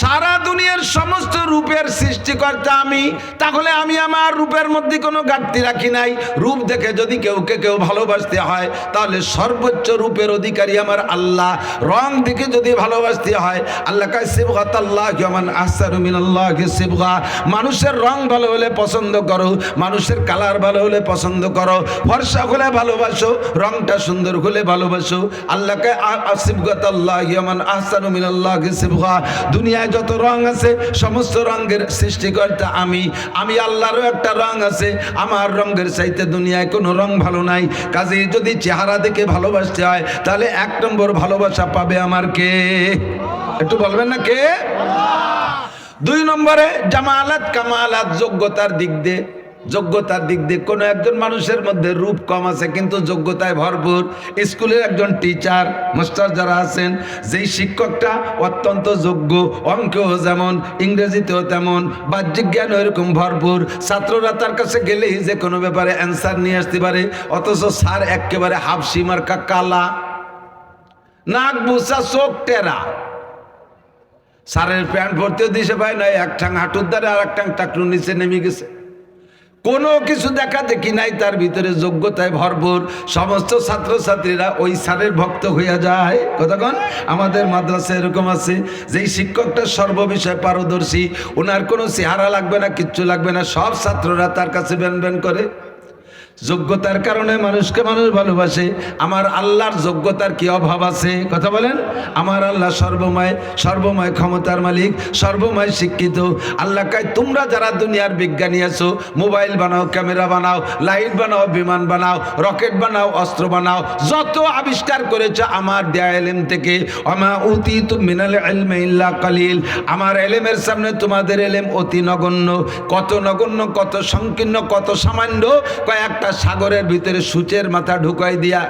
Speaker 1: সারা দুনিয়ার সমস্ত রূপের সৃষ্টিকর্তা আমি, তাহলে আমি আমার রূপের মধ্যে কোনো ঘাটতি রাখি নাই। রূপ দেখে যদি কেউ ভালোবাসতে হয় তাহলে সর্বোচ্চ রূপের অধিকারী আমার আল্লাহ। রং দেখে যদি ভালোবাসতে হয়, আল্লাহ কয় সিবগাতাল্লাহি মান আহসানু মিনাল্লাহি সিবগা, মানুষের রং ভালো হলে পছন্দ করো, মানুষের কালার ভালো হলে পছন্দ করো, ফর্সা হলে ভালোবাসো, রংটা সুন্দর হলে ভালোবাসো। আল্লাহ কয় সিবগাতাল্লাহি মান আহসানু মিনাল্লাহি সিবগা, দুনিয়ায় যত রং আছে সমস্ত রঙের সৃষ্টিকর্তা আমি। আমি আল্লাহরও একটা রং আছে, আমার রঙের চাইতে দুনিয়ায় কোনো রং ভালো নাই। কাজেই যদি চেহারা দেখে ভালোবাসতে হয় তাহলে 1 নম্বর ভালোবাসা পাবে আমার কে? একটু বলবেন না কে? 2 নম্বরে জামালাত কামালাত, যোগ্যতার দিক দিয়ে, যোগ্যতার দিক দিয়ে কোনো একজন মানুষের মধ্যে রূপ কম আছে কিন্তু যোগ্যতায় ভরপুর। স্কুলের একজন টিচার মাস্টার যারা আছেন, যেই শিক্ষকটা অত্যন্ত যোগ্য, অঙ্কেও যেমন, ইংরেজিতেও তেমন, বাহ্যিক জ্ঞান এরকম ভরপুর, ছাত্ররা তার কাছে গেলেই যে কোনো ব্যাপারে অ্যান্সার নিয়ে আসতে পারে। অথচ স্যার একেবারে হাফসি মার্কা, কালা, নাক বুসা, চোখ টেরা। স্যারের প্যান্ট পরতেও দিশে পায় না, এক ঠাং হাঁটুর দ্বারা আর এক ঠাং টাকলুর নিচে নেমে গেছে, কোনো কিছু দেখা দেখি নাই, তার ভিতরে যোগ্যতায় ভরপুর। সমস্ত ছাত্রছাত্রীরা ওই স্যারের ভক্ত হইয়া যায়। কতক্ষণ আমাদের মাদ্রাসা এরকম আছে, যেই শিক্ষকটা সর্ববিষয়ে পারদর্শী, ওনার কোনো চেহারা লাগবে না, কিচ্ছু লাগবে না, সব ছাত্ররা তার কাছে ব্যান ব্যান করে। যোগ্যতার কারণে মানুষকে মানুষ ভালোবাসে। আমার আল্লাহর যোগ্যতার কি অভাব আছে? কথা বলেন। আমার আল্লাহ সর্বময় ক্ষমতার মালিক, সর্বময় শিক্ষিত। আল্লাহ কয় তোমরা যারা দুনিয়ার বিজ্ঞানী আছো, মোবাইল বানাও, ক্যামেরা বানাও, লাইট বানাও, বিমান বানাও, রকেট বানাও, অস্ত্র বানাও, যত আবিষ্কার করেছো আমার দেয়া এলেম থেকে, আমা উতীতু মিনাল ইলমি ইল্লা কালিল, আমার এলেমের সামনে তোমাদের এলেম অতি নগণ্য। কত নগণ্য, কত সংকীর্ণ, কত সামান্য। কয়েকটা সাগরের ভিতরে সূচের মাথা ঢুকাই দিয়া,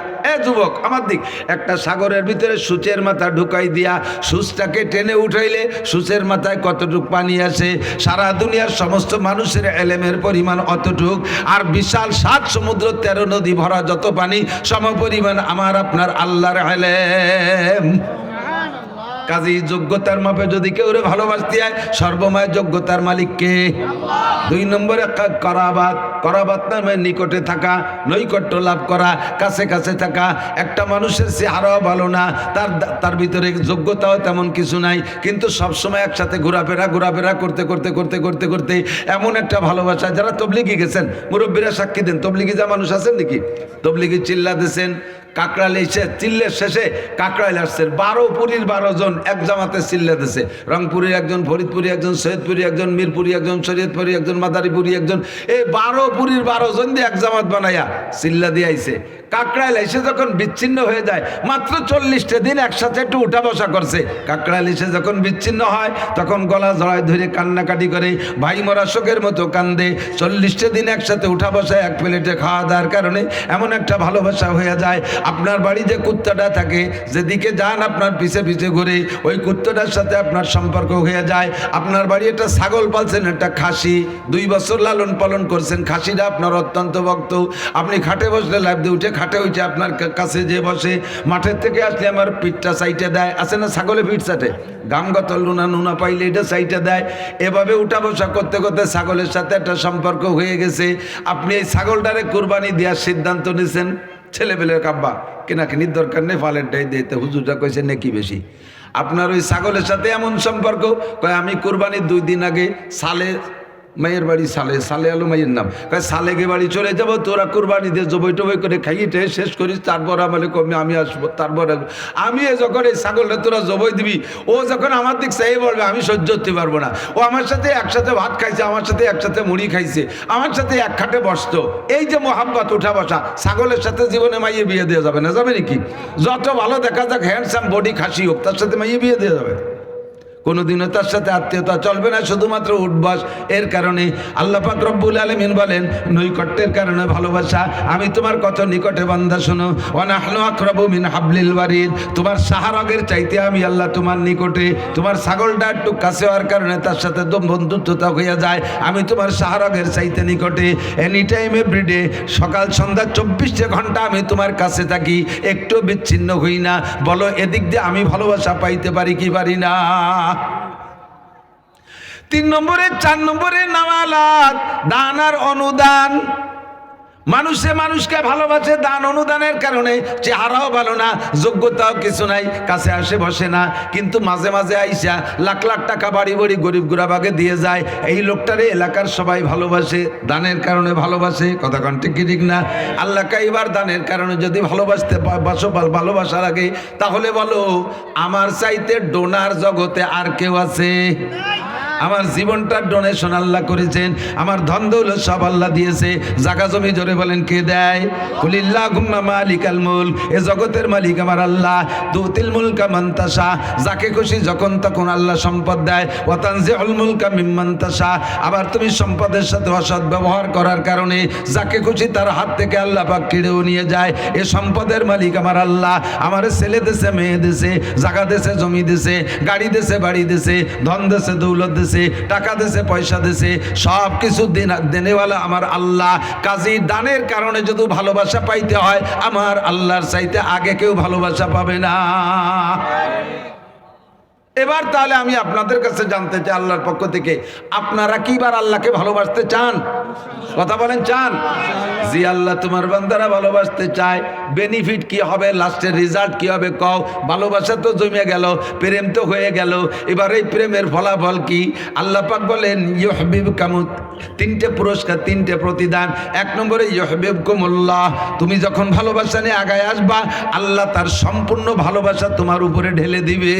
Speaker 1: যুবক আমার দিক, একটা সাগরের ভিতরে সূচের মাথা ঢুকাই দিয়া সূচটাকে টেনে উঠাইলে সূচের মাথায় কতটুক পানি আসে? সারা দুনিয়ার সমস্ত মানুষের এলেমের পরিমাণ অতটুক। আর বিশাল 7 সমুদ্র 13 নদী ভরা যত পানি সমপরিমাণ আমার আপনার আল্লাহর এলেম। কাজেই যোগ্যতার মাপে যদি কেউ ভালোবাসতে হয়, সর্বময় যোগ্যতার মালিককে। 2 নম্বরে করাবাত, করাবাত নামে নিকটে থাকা, নৈকট্য লাভ করা, কাছে কাছে থাকা। একটা মানুষের চেহারাও ভালো না, তার ভিতরে যোগ্যতাও তেমন কিছু নাই, কিন্তু সবসময় একসাথে ঘোরাফেরা করতে এমন একটা ভালোবাসা। যারা তবলিগি গেছেন, মুরব্বীরা সাক্ষী দেন, তবলিগি যা মানুষ আছেন নাকি, তবলিগি চিল্লা দিয়েছেন, কাকরাইল এসে চিল্লের শেষে কাকরাইল আসছে 12 পুরীর 12 জন এক জামাতে চিল্লে দিছে। রংপুরের একজন, ফরিদপুরি একজন, সৈয়দপুরি একজন, মিরপুরি একজন, শরীয়তপুরি একজন, মাদারীপুরি একজন, এই 12 পুরীর 12 জন দিয়ে এক জামাত বানাইয়া চিল্লা দিয়ে আইছে। কাকরাইল এসে যখন বিচ্ছিন্ন হয়ে যায়, মাত্র 40টা দিন একসাথে একটু উঠা বসা করছে। কাকরাইল এসে যখন বিচ্ছিন্ন হয় তখন গলা জড়ায় ধরে কান্নাকাটি করে, ভাই মরা শোকের মতো কান্দে। 40টা দিন একসাথে উঠা বসা, এক প্লেটে খাওয়া দাওয়ার কারণে এমন একটা ভালোবাসা হয়ে যায়। আপনার বাড়ি যে কুত্তাটা থাকে, যেদিকে যান আপনার পিছে পিছে ঘুরে, ওই কুত্তাটার সাথে আপনার সম্পর্ক হয়ে যায়। আপনার বাড়ি একটা ছাগল পালছেন, একটা খাসি 2 বছর লালন পালন করছেন, খাসিটা আপনার অত্যন্ত ভক্ত। আপনি খাটে বসলে লাইফ দিয়ে উঠে খাটে উঠে আপনার কাছে যে বসে, মাঠের থেকে আসলে আমার পিঠটা সাইটে দেয়, আছে না ছাগলে পিঠ চাটে, গামগত নুনা পাইলে এটা সাইটে দেয়। এভাবে উঠা বসা করতে করতে ছাগলের সাথে একটা সম্পর্ক হয়ে গেছে। আপনি এই ছাগলটারে কুরবানি দেওয়ার সিদ্ধান্ত নিয়েছেন। ছেলেপেলের কাব্বা কেনাকিনির দরকার নেই, ফালেরটাই দিতে, হুজুরটা কইছে নাকি বেশি। আপনার ওই ছাগলের সাথে এমন সম্পর্ক, কয় আমি কুরবানির 2 দিন আগে সালে মায়ের বাড়ি, সালে আলো মায়ের নাম, কয় সালেকে বাড়ি চলে যাব, তোরা কুরবানি দিয়ে জবই টবই করে খাইয়ে শেষ করিস, তারপর আমাকে কমে আমি আসবো, তারপর আমি যখন এই ছাগলটা তোরা জবই দিবি, ও যখন আমার দিক চাই বলবে, আমি সহ্য করতে পারবো না। ও আমার সাথে একসাথে ভাত খাইছে, আমার সাথে একসাথে মুড়ি খাইছে, আমার সাথে এক খাটে বসতো। এই যে মোহাম্মত উঠা বসা, ছাগলের সাথে জীবনে মাইয়ে বিয়ে দেওয়া যাবে না? যাবে নাকি? যত ভালো দেখা যাক, হ্যান্ডসাম বডি খাসি হোক, তার সাথে মাইয়ে বিয়ে দেওয়া যাবে? কোনোদিনও তার সাথে আত্মীয়তা চলবে না, শুধুমাত্র উঠবাস। এর কারণে আল্লাহ পাক রব্বুল আলামিন বলেন, নৈকট্যের কারণে ভালোবাসা। আমি তোমার কত নিকটে বান্দা, শোনো, ওয়া নাহনু আকরাবু মিন হাবলিল ওয়ারিদ। তোমার সাহারগের চাইতে আমি আল্লাহ তোমার নিকটে। তোমার ছাগলটা একটু কাছে হওয়ার কারণে তার সাথে বন্ধুত্বতা হয়ে যায়, আমি তোমার সাহারগের চাইতে নিকটে। এনি টাইম এভরিডে, সকাল সন্ধ্যা 24 ঘন্টা আমি তোমার কাছে থাকি, একটু বিচ্ছিন্ন হই না। বলো এদিক দিয়ে আমি ভালোবাসা পাইতে পারি কি পারি না? 3 নম্বরে, 4 নম্বরে নামালাত, দান আর অনুদান। মানুষে মানুষকে ভালোবাসে দান অনুদানের কারণে। চেহারাও ভালো না, যোগ্যতাও কিছু নাই, কাছে আসে বসে না, কিন্তু মাঝে মাঝে আইসা লাখ লাখ টাকা বাড়ি বাড়ি গরিব গুরাবাকে দিয়ে যায়। এই লোকটারে এলাকার সবাই ভালোবাসে, দানের কারণে ভালোবাসে। কথা কন ঠিক কি ঠিক না? আল্লাহকে এবার দানের কারণে যদি ভালোবাসতে বাসো, ভালোবাসার আগে, তাহলে বলো আমার চাইতে ডোনার জগতে আর কেউ আছে? আমার জীবনটা ডোনেশন আল্লাহ করেছেন, আমার ধন দৌলত সব আল্লাহ দিয়েছে। জায়গা জমি জোরে বলেন কে দেয়? কুলিল্লাহুম্মা মালিকাল মুলক, এ জগতের মালিক আমার আল্লাহ। তুতিল মুলকা মান তাশা, যাকে খুশি যখন তখন আল্লাহ সম্পদ দেয়। ওয়া তানজিউল মুলকা মিম্মান তাশা, আবার তুমি সম্পদের সাথে অসৎ ব্যবহার করার কারণে যাকে খুশি তার হাত থেকে আল্লাহ পাক কেড়েও নিয়ে যায়। এ সম্পদের মালিক আমার আল্লাহ। আমার ছেলে দেশে, মেয়ে দেশে, জায়গা দেশে, জমি দেশে, গাড়ি দেশে, বাড়ি দেশে, ধন দেশে, দৌলত দেশে, টাকা দেশে, পয়সা দেশে, সব কিছু দেনেওয়ালা আমার আল্লাহ। কাজী দানের কারণে যদি ভালোবাসা পাইতে হয়, আমার আল্লাহর চাইতে আগে কেউ ভালোবাসা পাবে না। এবার তাহলে আমি আপনাদের কাছে জানতে চাই, আল্লাহর পক্ষ থেকে আপনারা কি বার আল্লাহকে ভালোবাসতে চান? কথা বলেন, চান? জি আল্লাহ, তোমার বান্দারা ভালোবাসতে চায়। বেনিফিট কি হবে, লাস্টের রেজাল্ট কি হবে কও? ভালোবাসা তো জমে গেল, প্রেম তো হয়ে গেল, এবার এই প্রেমের ফলাফল কি? আল্লাহ পাক বলেন ইউহিব্বুকুম, 3টে পুরস্কার, 3টে প্রতিদান। 1 নম্বরে ইউহিব্বুকুমুল্লাহ, তুমি যখন ভালোবাসা নিয়ে আগায় আসবা, আল্লাহ তার সম্পূর্ণ ভালোবাসা তোমার উপরে ঢেলে দিবে।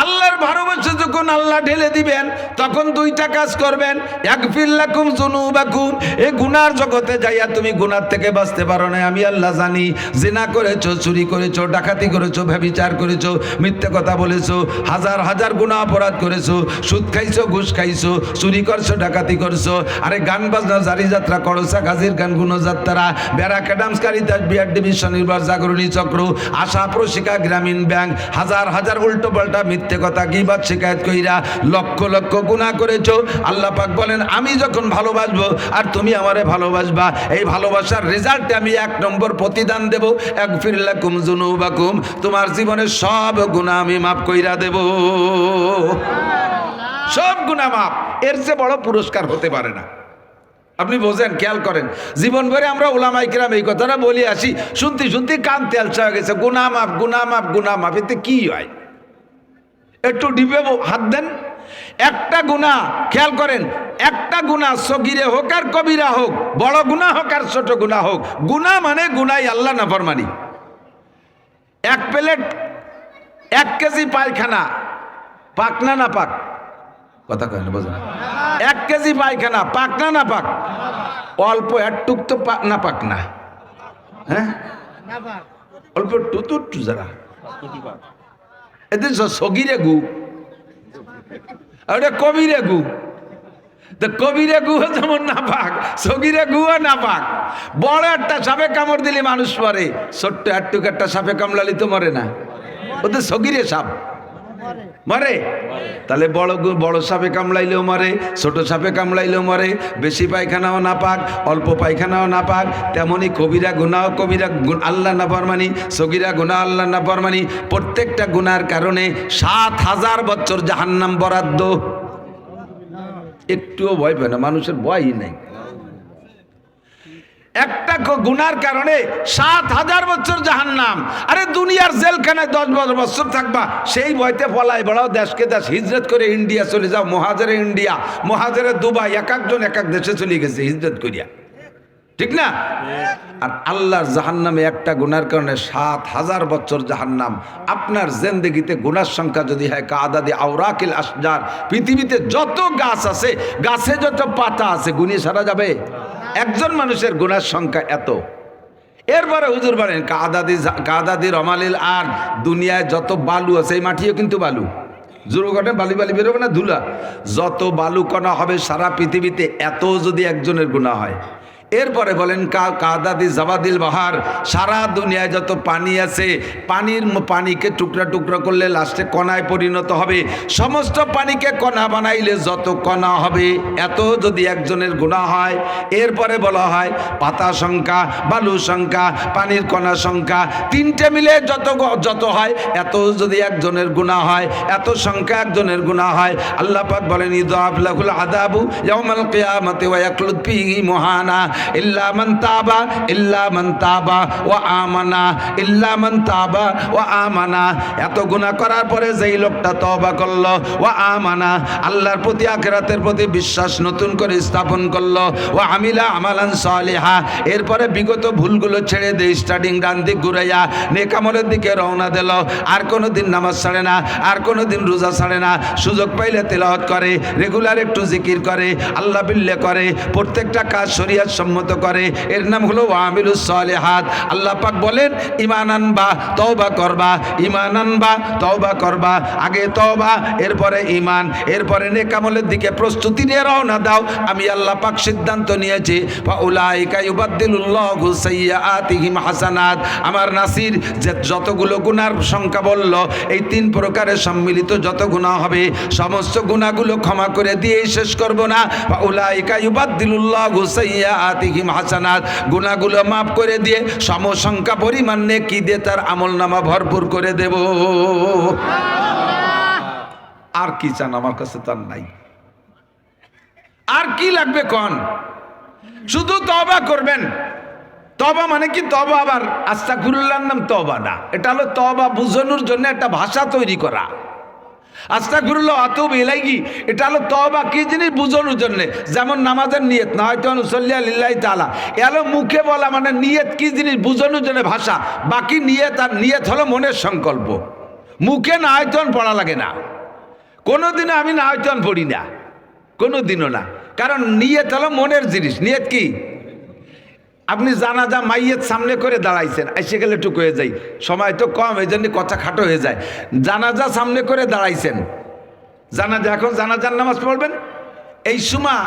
Speaker 1: আল্লাহর ভালোবাসা যখন আল্লাহ ঢেলে দিবেন, তখন 2টা কাজ করবেন। ইয়াগফির লাকুম যুনুবাকুম, এই গুনার জগতে যাইয়া তুমি গুনার থেকে বাঁচতে পারো না, আমি আল্লাহ জানি। জিনা করেছো, চুরি করেছো, ডাকাতি করেছো, ব্যভিচার করেছো, মিথ্যে কথা বলেছো, হাজার হাজার গুনাহ অপরাধ করেছো, সুদ খাইছো, ঘুষ খাইছো, চুরি করছো, ডাকাতি করছো, আরে গান বাজনা, জারি যাত্রা, করসা গাজীর গান, গুণযাত্রা, ব্যারাক অ্যাডামস, কারিতাস, বিআর ডিভিশন, নির্বাচ, জাগরণী চক্র, আশা প্রশিকা, গ্রামীণ ব্যাংক, হাজার হাজার উল্টো পাল্টা মিথ্যে কথা, গীবত, শিকায়ত কইরা লক্ষ লক্ষ গুনাহ করেছো। আল্লাহ পাক বলেন আমি যখন ভালোবাসবো আর তুমি আমারে ভালোবাসবা, এই ভালোবাসার রেজাল্টে আমি 1 নম্বর প্রতিদান দেব। ইয়াগফির লাকুম যুনুবাকুম, তোমার জীবনের সব গুনাহ আমি মাফ কইরা দেব, সব গুনাহ মাফ। এর চেয়ে বড় পুরস্কার হতে পারে না। আপনি বোঝেন, খেয়াল করেন, জীবন ভরে আমরা ওলামায়ে কেরাম এই কথাটা বলি আসি, শুনতে শুনতে কান তেলচা হয়ে গেছে। গুনাহ মাফ, গুনাহ মাফ, গুনাহ মাফ, এতে কি হয়? একটু ডিপে হাত দেন, একটা গুনাহ খেয়াল করেন, একটা গুনাহ সগীরে হোক আর কবিরা হোক, বড় গুনাহ হোক আর ছোট গুনাহ হোক, গুনাহ মানে গুনাহ আল্লাহ নাফরমানি। এক প্লেট 1 কেজি পায়খানা পাক না না পাক? কথা কয় না, বোঝেন? 1 কেজি পায়খানা পাক না না পাক? অল্প একটুক তো পাক না পাক না? হ্যাঁ, অল্প টুটু যারা এদের সগীরে গু আর কবিরে গু। তো কবিরে গুও যেমন না পাক, সগীরে গুও না পাক। বড় একটা সাপে কামড় দিলে মানুষ মরে, ছোট্ট একটুক একটা সাপে কামড়ালি তো মরে না, ওদের সগীরে সাপ মরে। তাহলে বড় সাপে কামড়াইলেও মরে, ছোট সাপে কামড়াইলেও মরে, বেশি পায়খানাও না পাক, অল্প পায়খানাও না পাক। তেমনি কবিরা গুনাহ কবিরা আল্লাহ নাফরমানি, সগীরা গুনাহ আল্লাহ নাফরমানি। প্রত্যেকটা গুনার কারণে 7000 বছর জাহান্নাম বরাদ্দ। একটুও ভয় পায় না, মানুষের ভয়ই নাই। একটা গুনার কারণে 7000 বছর জাহান্নাম। আরে দুনিয়ার জেলখানায় 10-12 বছর থাকবা, সেই ভয়তে পলাই বেড়াও, দেশকে দেশ হিজরত করে ইন্ডিয়া চলে যাও, মহাজেরে ইন্ডিয়া, মহাজেরে দুবাই, এক একজন এক এক দেশে চলে গেছে হিজরত করিয়া, ঠিক না? আর আল্লাহর জাহান্নামে একটা গুনার কারণে 7000 বছর জাহান্নাম। আপনার জিন্দেগিতে গুনার সংখ্যা যদি হয় কাদাদি আওরাকিল আশজার, পৃথিবীতে যত গাছ আছে, গাছে যত পাতা আছে, গুনিয়ে সারা যাবে? একজন মানুষের গুনার সংখ্যা এত। এরপরে হুজুর বলেন কাদাদি রমালিল, আর দুনিয়ায় যত বালু আছে, এই মাটিও কিন্তু বালু, জোরঘটে বালি বালি বেরোবে না, ধুলা, যত বালু কণা হবে সারা পৃথিবীতে, এত যদি একজনের গুনাহ হয়। এরপরে বলেন কাদাদি জাবাদিল বাহার, সারা দুনিয়ায় যত পানি আছে, পানিকে টুকরা টুকরা করলে লাস্টে কণায় পরিণত হবে। সমস্ত পানিকে কণা বানাইলে যত কণা হবে, এত যদি একজনের গুনাহ হয়। এরপরে বলা হয় পাতা সংখ্যা, বালু সংখ্যা, পানির কণা সংখ্যা, তিনটে মিলে যত হয়, এত যদি একজনের গুনাহ হয়, এত সংখ্যা একজনের গুনাহ হয়। আল্লাহ পাক বলেন ইদাফ লাহুল আযাবু ইয়াউমাল কিয়ামাতি ওয়া ইয়াখলুদ ফীহি মুহানা ইল্লা মান তাবা ওয়া আমানা, ইল্লা মান তাবা ওয়া আমানা। এত গুনাহ করার পরে যেই লোকটা তওবা করলো, ওয়া আমানা, আল্লাহর প্রতি আখিরাতের প্রতি বিশ্বাস নতুন করে স্থাপন করলো, ওয়া আমিলা আমালান সালিহা, এরপরে বিগত ভুলগুলো ছেড়ে দিয়ে স্টার্টিং ডান দিক ঘুরাইয়া নেক আমলের দিকে রওনা দিল, আর কোনোদিন নামাজ ছাড়ে না, আর কোনোদিন রোজা ছাড়ে না, সুযোগ পাইলে তেলাওয়াত করে, রেগুলার একটু জিকির করে, আল্লাহ বিল্লাহ করে, প্রত্যেকটা কাজ শরীয়ত সম্মত করে, এর নাম হলো আমিলুস সালিহাত। আল্লাহ পাক বলেন ঈমান আনবা, তওবা করবা, ঈমান আনবা, তওবা করবা, আগে তওবা, এরপরে ঈমান, এরপরে নেক আমলের দিকে প্রস্তুতি নিয়ে রওনা দাও। আমি আল্লাহ পাক সিদ্ধান্ত নিয়েছি ফাউলাইকা ইউবাদদিলুল্লাহু সাইয়্যাতিহিম হাসানাত। আমার নাসির যে যতগুলো গুনার সংখ্যা বলল, এই 3 প্রকারের সম্মিলিত যত গুনাহ হবে, সমস্ত গুনাহগুলো ক্ষমা করে দিয়ে শেষ করব না। ফাউলাইকা ইউবাদদিলুল্লাহু সাইয়্যাতিহিম হাসানাত, গুনাহগুলো মাফ করে দিয়ে সমসংখ্যা পরিমাণ নেকি দিয়ে তার আমলনামা ভরপুর করে দেব। আর কি চান? আমার কাছে তার নাই। আর কি লাগবে কোন? শুধু তওবা করবেন। তওবা মানে কি? তওবা আবার আস্তাগফিরুল্লাহর নাম তওবা না, এটা হলো তওবা বুঝানোর জন্য একটা ভাষা তৈরি করা। আস্তাগফিরুল্লাহ আতুবু ইলাইহি, এটা হলো তওবা কি জিনিস বুঝানোর জন্য। যেমন নামাজের নিয়ত, নাওয়াইতু আন উসাল্লিয়া লিল্লাহি তাআলা, এলো মুখে বলা, মানে নিয়ত কি জিনিস বুঝানোর জন্য ভাষা। বাকি নিয়ত, আর নিয়ত হলো মনের সংকল্প। মুখে নাওয়াইতু আন পড়া লাগে না, কোনোদিনও আমি নাওয়াইতু আন পড়ি না, কোনোদিনও না, কারণ নিয়ত হলো মনের জিনিস। নিয়ত কি? আপনি জানাজা মাইয়েত সামনে করে দাঁড়াইছেন, এসে গেলে টুকু হয়ে যায়, সময় তো কম, এই জন্য কথা খাটো হয়ে যায়। জানাজা সামনে করে দাঁড়াইছেন, জানাজা, এখন জানাজার নামাজ পড়বেন, এই সময়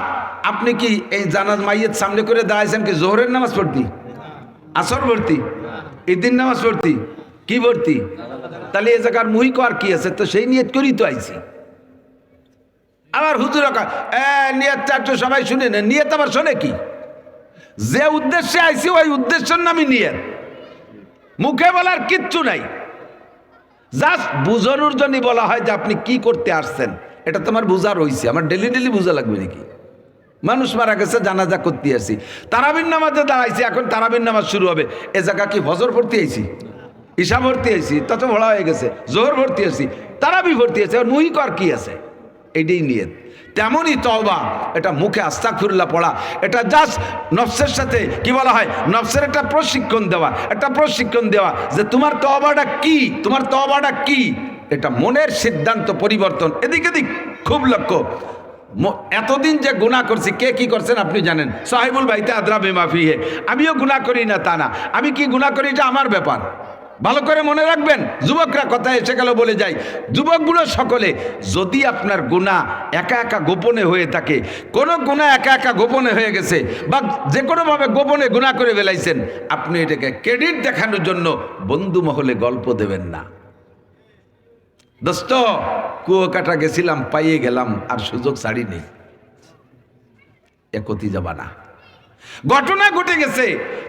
Speaker 1: আপনি কি এই জানাজ মাইয়েত সামনে করে দাঁড়াইছেন কি জোহরের নামাজ পড়তি, আসর ভর্তি, ঈদের নামাজ পড়তি, কি ভর্তি? তাহলে এ জায়গার মুহি কর কি আছে? তো সেই নিয়ত করেই তো আইছি। আবার হুজুর নিয়তটা একটু সবাই শুনে নেন। নিয়ত আবার শোনে কি? যে উদ্দেশ্যে আইছি ওই উদ্দেশ্যের নামই নিয়ত, মুখে বলার কিচ্ছু নাই। জাস্ট বুঝানোর জন্য বলা হয় যে আপনি কি করতে আসছেন, এটা তোমার বুঝার হইছে। আমার ডেলি ডেলি বুঝা লাগবে নাকি? মানুষ মারা গেছে, জানাজা করতে আসি, তারাবির নামাজে দাঁড়াইছি, এখন তারাবির নামাজ শুরু হবে। এ জায়গা কি ফজর ভর্তি আইছি, ঈশা ভর্তি আইছি, তত ভরা হয়ে গেছে, জোহর ভর্তি আছি, তারাবি ভর্তি আছে, আর মুহি কর কি আছে? এটাই নিয়ত। তেমনই তওবা, এটা মুখে আস্তাগফিরুল্লাহ পড়া, এটা জাস্ট নফসের সাথে কি বলা হয়, নফসের একটা প্রশিক্ষণ দেওয়া, যে তোমার তওবাটা কি, তোমার তওবাটা কি, এটা মনের সিদ্ধান্ত পরিবর্তন। এদিক এদিক খুব লক্ষ্য। এতদিন যে গুনাহ করছি, কে কি করছেন আপনি জানেন। সাহিবুল বাইতে আদরা বিমা ফিহি, আমিও গুনাহ করি না তা না, আমি কি গুনাহ করি এটা আমার ব্যাপার। ভালো করে মনে রাখবেন, যুবকরা কথা এসে গেল বলে যাই, যুবকগুলো সকলে, যদি আপনার গুনাহ একা একা গোপনে হয়ে থাকে, কোনো গুনাহ একা একা গোপনে হয়ে গেছে বা যে কোনোভাবে গোপনে গুনাহ করে ফেলাইছেন, আপনি এটাকে ক্রেডিট দেখানোর জন্য বন্ধু মহলে গল্প দেবেন না। দোস্ত, কুয়াকাটা গেছিলাম, পাইয়ে গেলাম, আর সুযোগ ছাড়ি নেই, একতি যাবা না। ঘটনা ঘটে গেছে,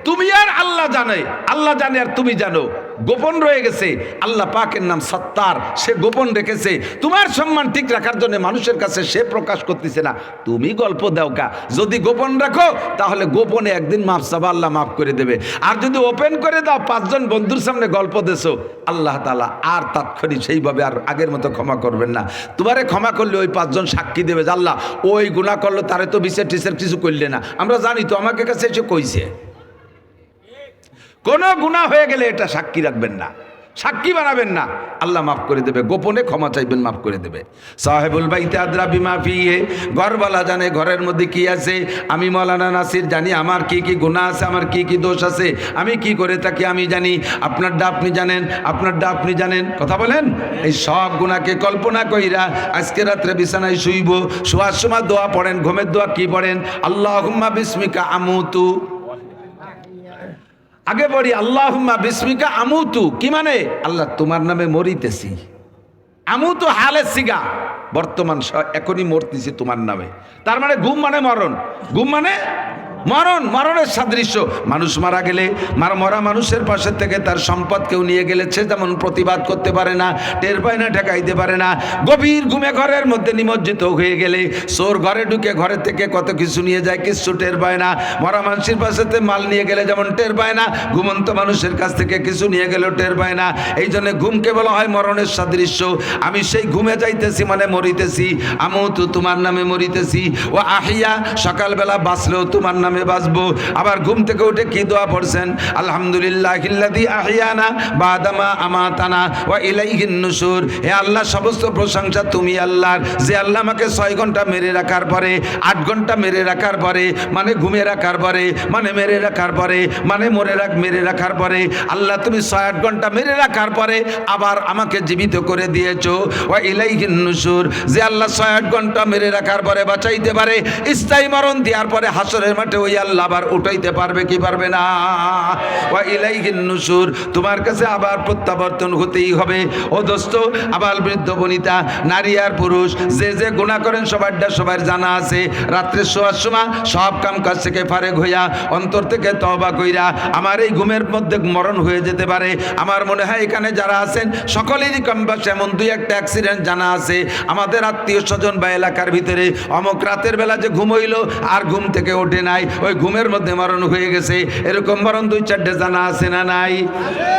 Speaker 1: তুমি আর আল্লাহ জানে, আল্লাহ জানে আর তুমি জানো, গোপন রয়ে গেছে। আল্লাহ পাকের নাম সত্তার, সে গোপন রেখেছে তোমার সম্মান ঠিক রাখার জন্য, মানুষের কাছে সে প্রকাশ করতেছে না, তুমি গল্প দাও কা। যদি গোপন রাখো তাহলে গোপনে একদিন মাফ চাবা, আল্লাহ মাফ করে দেবে। আর যদি ওপেন করে দাও, 5 জন বন্ধুর সামনে গল্প দেছো, আল্লাহ তাআলা আর তাৎক্ষণিক সেইভাবে আর আগের মতো ক্ষমা করবেন না। তোমারে ক্ষমা করলে ওই 5 জন সাক্ষী দেবে যে আল্লাহ ওই গুনাহ করলো, তারে তো বিচার টিচার কিছু করলে না, আমরা জানি তো, আমাকে কাছে এসে কইছে। কোন গুনাহ হয়ে গেলে এটা সাক্ষী রাখবেন না, সাক্ষী বানাবেন না, আল্লাহ মাফ করে দেবে। গোপনে ক্ষমা চাইবেন, মাফ করে দেবে। সাহেবুল বাইতে আদরা বিমা ফিহি, ঘরওয়ালা জানে ঘরের মধ্যে কি আছে। আমি মাওলানা নাসির জানি আমার কি কি গুনাহ আছে, আমার কি কি দোষ আছে, আমি কি করে থাকি আমি জানি, আপনারটা আপনি জানেন, আপনারটা আপনি জানেন। কথা বলেন, এই সব গুনাহকে কল্পনা কইরা আজকে রাত্রে বিছানায় শুইব, শোয়ার সময় দোয়া পড়েন, ঘুমের দোয়া কি পড়েন, আল্লাহুম্মা বিসমিকা আমুতু। আগে বলি আল্লাহুম্মা বিসমিকা আমুতু, কি মানে, আল্লাহ তোমার নামে মরিতেছি। আমুতু হালে সিগা, বর্তমান এখনই মরতেছি তোমার নামে। তার মানে ঘুম মানে মরণ, ঘুম মানে মরণ, মরণের সাদৃশ্য। মানুষ মারা গেলে, মরা মানুষের পাশে থেকে তার সম্পদ কেউ নিয়ে গেলে সে যেমন প্রতিবাদ করতে পারে না, টের পায় না, ঠেকাইতে পারে না। গভীর ঘুমে ঘরের মধ্যে নিমজ্জিত হয়ে গেলে চোর ঘরে ঢুকে ঘরে থেকে কত কিছু নিয়ে যায়, কিছু টের পায় না। মরা মানুষের পাশে মাল নিয়ে গেলে যেমন টের পায় না, ঘুমন্ত মানুষের কাছ থেকে কিছু নিয়ে গেলেও টের পায় না। এই জন্য ঘুমকে বলা হয় মরণের সাদৃশ্য। আমি সেই ঘুমে যাইতেছি মানে মরিতেছি, আমুতু তোমার নামে মরিতেছি, ও আহিয়া সকালবেলা বাঁচলেও তোমার নামে বাঁচবো। আবার ঘুম থেকে উঠে কি দোয়া পড়ছেন, আলহামদুলিল্লাহিল্লাযী আহিয়ানা বাদামা আমাতানা ওয়া ইলাইহিন নুশুর। হে আল্লাহ, সমস্ত প্রশংসা তুমি আল্লাহর, যে আল্লাহ আমাকে 6 ঘন্টা মেরে রাখার পরে, 8 ঘন্টা মেরে রাখার পরে, মানে ঘুমে রাখার পরে, মানে মেরে রাখার পরে, মানে মেরে রাখার পরে, আল্লাহ তুমি 6-8 ঘন্টা মেরে রাখার পরে আবার আমাকে জীবিত করে দিয়েছো। ওয়া ইলাইহিন নুশুর, যে আল্লাহ 6-8 ঘন্টা মেরে রাখার পরে বাঁচাইতে পারে, স্থায়ী মরণ দেওয়ার পরে হাসরের মাঠে ওই আল্লাহ আবার উঠাইতে পারবে কি পারবে না। ওয়া ইলাইহিন নুশুর, তোমার কাছে আবার প্রত্যাবর্তন হতেই হবে। ও দোস্ত, আবার বৃদ্ধ বনিতা, নারী আর পুরুষ, যে যে গুনাহ করেন সবার জানা আছে। রাত্রে শোয়ার সময় সব কাম কাজ থেকে ফারেক হইয়া অন্তর থেকে তওবা কইরা, আমার এই ঘুমের মধ্যে মরণ হয়ে যেতে পারে। আমার মনে হয় এখানে যারা আছেন সকলেরই কমবেশি এমন 2-1টা অ্যাক্সিডেন্ট জানা আছে আমাদের আত্মীয় স্বজন বা এলাকার ভিতরে। অমুক রাতের বেলা যে ঘুম হইল আর ঘুম থেকে ওঠে নাই, ওই ঘুমের মধ্যে মরণ হয়ে গেছে। এরকম মরণ 2-4টে জানা আছে না নাই?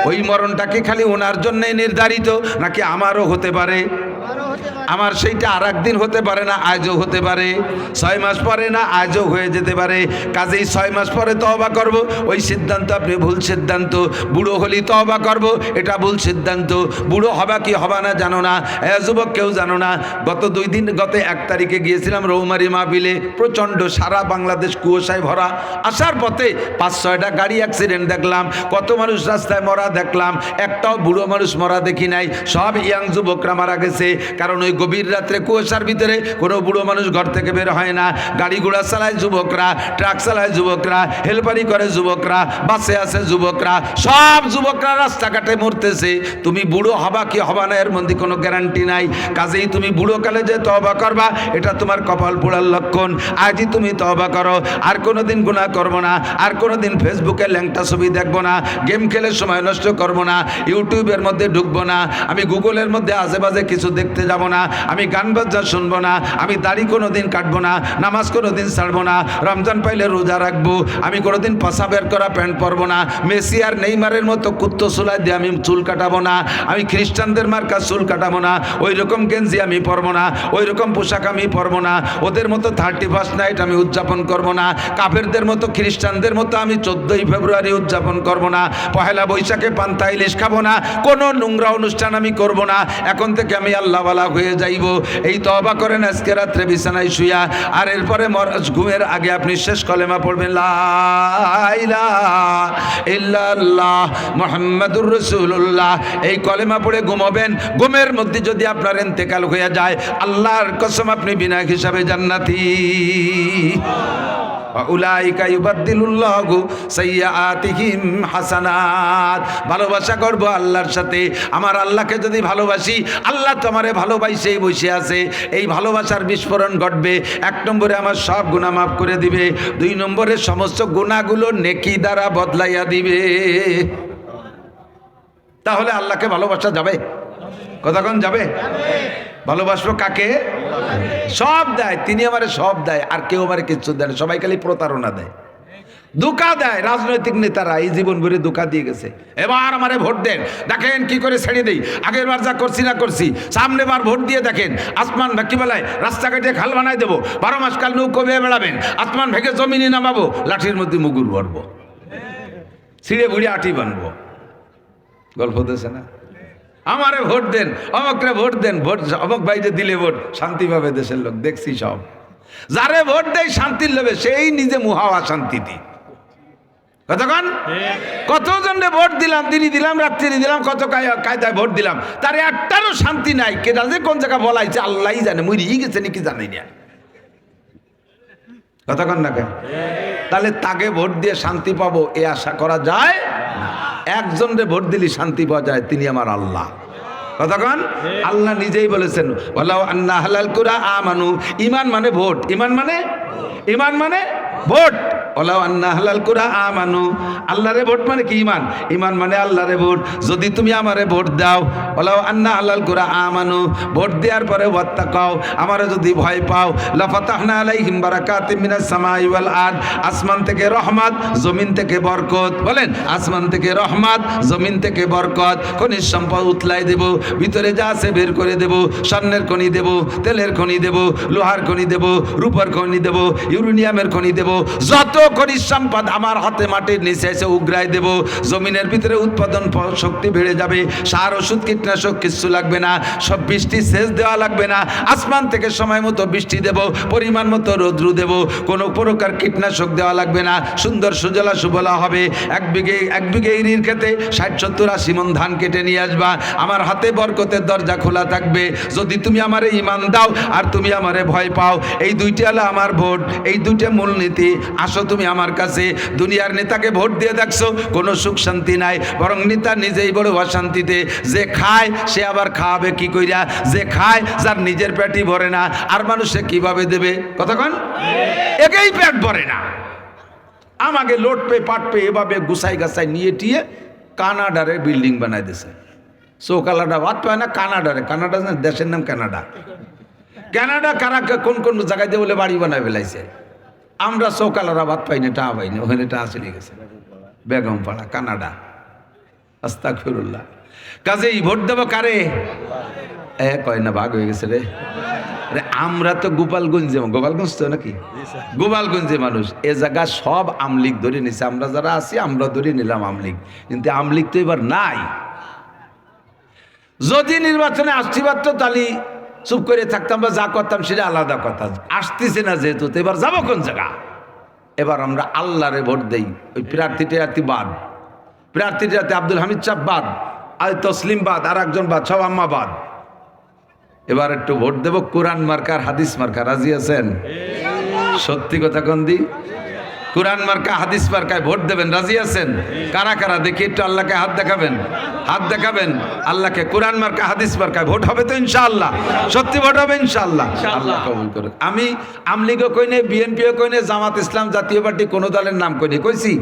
Speaker 1: ওই মরণটা কি খালি ওনার জন্যই নির্ধারিত, নাকি আমারও হতে পারে? আমার সেইটা আর একদিন হতে পারে না, আজও হতে পারে। 6 মাস পরে না, আজও হয়ে যেতে পারে। কাজেই 6 মাস পরে তওবা করব, ওই সিদ্ধান্ত আপনি ভুল সিদ্ধান্ত। বুড়ো হলি তওবা করব, এটা ভুল সিদ্ধান্ত। বুড়ো হবা কি হবা না জানো না, যুবক কেউ জানো না। গত 1 তারিখে গিয়েছিলাম রৌমারি মাহফিলে, প্রচণ্ড সারা বাংলাদেশ কুয়াশায় ভরা। আসার পথে 5-6টা গাড়ি অ্যাক্সিডেন্ট দেখলাম, কত মানুষ রাস্তায় মরা দেখলাম, একটাও বুড়ো মানুষ মরা দেখি নাই। সব ইয়াং যুবকরা মারা গেছে, কারণ ওই গভীর রাত্রে কুয়াশার ভিতরে কোনো বুড়ো মানুষ ঘর থেকে বের হয় না। গাড়ি ঘোড়া চালায় যুবকরা, ট্রাক চালায় যুবকরা, হেলপারি করে যুবকরা, বাসে আছে যুবকরা, সব যুবকরা রাস্তাঘাটে মরতেছে। তুমি বুড়ো হবা কি হবা না এর মধ্যে কোনো গ্যারান্টি নাই। কাজেই তুমি বুড়ো কালে যে তওবা করবা, এটা তোমার কপাল পোড়ার লক্ষণ। আজই তুমি তওবা করো, আর কোনোদিন গুনাহ করবো না, আর কোনোদিন ফেসবুকে ল্যাংটা ছবি দেখবো না, গেম খেলে সময় নষ্ট করবো না, ইউটিউবের মধ্যে ঢুকবো না, আমি গুগলের মধ্যে আশেপাশে কিছু দেখতে যাব না, আমি গান বাজনা শুনবো না, আমি দাড়ি কোনোদিন কাটবো না, নামাজ কোনোদিন ছাড়বো না, রমজান পাইলে রোজা রাখবো, আমি কোনোদিন পাশা বের করা প্যান্ট পরবো না, মেসি আর নেইমারের মতো কুত্তো চুলাই দিয়ে আমি চুল কাটাবো না, আমি খ্রিস্টানদের মার্কা চুল কাটাবো না, ওই রকম গেঞ্জি আমি পরবো না, ওই রকম পোশাক আমি পরবো না, ওদের মতো 31st নাইট আমি উদযাপন করবো না, কাফেরদের মতো খ্রিস্টানদের মতো আমি 14ই ফেব্রুয়ারি উদযাপন করবো না, পহেলা বৈশাখে পান্তা ইলিশ খাবো না, কোনো নোংরা অনুষ্ঠান আমি করবো না, এখন থেকে আমি আল্লাহওয়ালা হয়ে যাইব। এই তওবা করেন আজকে রাত্রে বিছানায় শুয়া, আর এরপরে ঘুমের আগে আপনি শেষ কলেমা পড়বেন, লা ইলাহা ইল্লাল্লাহ মুহাম্মাদুর রাসূলুল্লাহ। এই কলেমা পড়ে ঘুমাবেন। ঘুমের মধ্যে যদি আপনার ইন্তেকাল হয়ে যায়, আল্লাহর কসম আপনি বিনা হিসাবে জান্নাতি। উলাইকা ইউবাদদিলুল্লাহু সাইয়্যাতিহিম হাসানাত। ভালোবাসা করব আল্লাহর সাথে। আমার আল্লাহকে যদি ভালোবাসি, আল্লাহ তো আমারে ভালোবাসেই বসে আছে। এই ভালোবাসার বিস্ফোরণ ঘটবে। 1 নম্বরে আমার সব গুনাহ মাফ করে দিবে, 2 নম্বরে সমস্ত গুনাহগুলো নেকি দ্বারা বদলাইয়া দিবে। তাহলে আল্লাহকে ভালোবাসা যাবে? কতক্ষণ যাবে? ভালোবাসবো কাকে? সব দেয় তিনি, আমারে সব দেয়, আর কেউ আমারে কিচ্ছু দেয় না। সবাই খালি প্রতারণা দেয়, ধোঁকা দেয়। রাজনৈতিক নেতারা এই জীবন ভরে ধোঁকা দিয়ে গেছে। এবার আমারে ভোট দেন, দেখেন কি করে ছেড়ে দেই। আগের বার যা করছি না করছি, সামনে বার ভোট দিয়ে দেখেন আসমান কি বেলায় রাস্তাঘাটে খাল বানাই দেবো, 12 মাস কাল নৌকো বেয়ে বেড়াবেন, আসমান ভেঙে জমিনে নামাবো, লাঠির মধ্যে মুগুর ভরবো, ছিঁড়ে ভুড়ে আটি বানবো। গল্প দিয়েছে না? আমারে ভোট দেন, অমকরে ভোট দেন, ভোট অমক বাইরে দিলে ভোট শান্তি পাবে দেশের লোক। দেখছি সব যারে ভোট দেয় শান্তির লোভে, সেই নিজে মুহাওয়া শান্তিতে। কতক্ষণ কতজনে ভোট দিলাম, দিনই দিলাম, রাত্রি দিলাম, কত কায়দায় ভোট দিলাম, তার একটারও শান্তি নাই। কেটা যে কোন জায়গা বলাইছে আল্লাহই জানে, মরিই গেছে নাকি জানাই না। কতক্ষণ না কেন? তাহলে তাকে ভোট দিয়ে শান্তি পাবো এ আশা করা যায়? একজনরে ভোট দিলি শান্তি পাওয়া যায়, তিনি আমার আল্লাহ। কতক্ষণ? আল্লাহ নিজেই বলেছেন, ওয়ালাউ আন্না আহলাল কুরা আমানু। ঈমান মানে ভোট, ঈমান মানে ভোট। ওয়ালাউ আন্না আহলাল কুরা আমানু, আল্লাহরে ভোট মানে কি? ঈমান। ঈমান মানে আল্লাহরে ভোট। যদি তুমি আমারে ভোট দাও, ওয়ালাউ আন্না আহলাল কুরা আমানু, ভোট দেওয়ার পরে ওয়াত্তাকাও, আমারে যদি ভয় পাও, লাফাতাহনা আলাইহিম বারাকাতিম মিনাস সামাই ওয়াল আরদ, আসমান থেকে রহমত, জমিন থেকে বরকত। বলেন, আসমান থেকে রহমত, জমিন থেকে বরকত। খনিজ সম্পদ উতলাই দেব, ভিতরে যা আছে বের করে দেব। স্বর্ণের খনি দেব, তেলের খনি দেব, লোহার খনি দেব, রূপার খনি দেব, ইউরেনিয়ামের খনি দেব। যত খনিজ সম্পদ আমার হাতে মাটির নিচে এসে উগরাই দেব। জমিনের ভিতরে উৎপাদন শক্তি বেড়ে যাবে। সার ওষুধ কীটনাশক কিচ্ছু লাগবে না, সব বৃষ্টি সেচ দেওয়া লাগবে না। আসমান থেকে সময় মতো বৃষ্টি দেব, পরিমাণ মতো রৌদ্র দেব, কোনো প্রকার কীটনাশক দেওয়া লাগবে না। সুন্দর সুজলা সুফলা হবে। এক বিঘে ইরির খেতে 60-70-80 মণ ধান কেটে নিয়ে আসবা। আমার হাতে বরকতের দরজা খোলা থাকবে। যদি তুমি আমারে ঈমান দাও আর তুমি আমারে ভয় পাও, এই দুইটা হলো আমার ভোট, এই দুইটা মূলনীতি। আসো তুমি আমার কাছে। দুনিয়ার নেতাকে ভোট দিয়ে দেখছো, কোনো সুখ শান্তি নাই, বরং নেতা নিজেই বড় অশান্তিতে। যে খায় সে আবার খাওয়াবে কি কইরা? যে খায়, যার নিজের পেটই ভরে না, আর মানুষে কিভাবে দেবে? কতক্ষণ? একেই পেট ভরে না, আমাকে লোট পে পাট পে এভাবে গুছাই গাছাই নিয়ে টিয়ে কানাডারে বিল্ডিং বানাই দিছে। চৌকালাটা ভাত পায় না, কানাডারে। কানাডা দেশের নাম কানাডা। কানাডা কারা কোন কোন জায়গায় দিয়ে বলে বাড়ি বানায় ফেলাইছে। আমরা চৌকালারা ভাত পাই না, টা পাই না, ওখানে টা চলে গেছে। বেগমপাড়া কানাডা। আস্তাগফিরুল্লাহ। কাজেই ভোট দেবো কারে? কয় না, ভাগ হয়ে গেছে রে। আমরা তো গোপালগঞ্জে, গোপালগঞ্জ তো নাকি? গোপালগঞ্জে মানুষ। এ জায়গা সব আমলিগ ধরে নিছে। আমরা যারা আছি আমরা ধরে নিলাম আমলিগ, কিন্তু আমলিগ তো এবার নাই। যদি নির্বাচনে আসতে পারত তাহলে চুপ করে থাকতাম বা যা করতাম সেটা আলাদা কথা। আসতেছে না যেহেতু, তো এবার যাবো কোন জায়গা? এবার আমরা আল্লাহরে ভোট দেই। ওই প্রার্থীটা বাদ, প্রার্থীটা আব্দুল হামিদ সাহেব বাদ, আর তসলিম বাদ, আর একজন বাদ, সব আম্মা বাদ। এবার একটু ভোট দেব কোরআন মার্কার হাদিস মার্কা। রাজি আছেন? সত্যি কথা কোন দি? কোরআন মার্কা হাদিস মার্কায় ভোট দেবেন। রাজি আছেন? কারা কারা দেখি একটু আল্লাহকে হাত দেখাবেন, হাত দেখাবেন। আল্লাহকে কোরআন মার্কা হাদিস মার্কায় ভোট হবে তো ইনশাআল্লাহ? সত্যি ভোট হবে ইনশাআল্লাহ? আল্লাহ কবুল করুক। আমি আমলিগও কই নাই, বিএনপিও কই নাই, জামাত ইসলাম জাতীয় পার্টি কোনো দলের নাম কই নাই। কইছি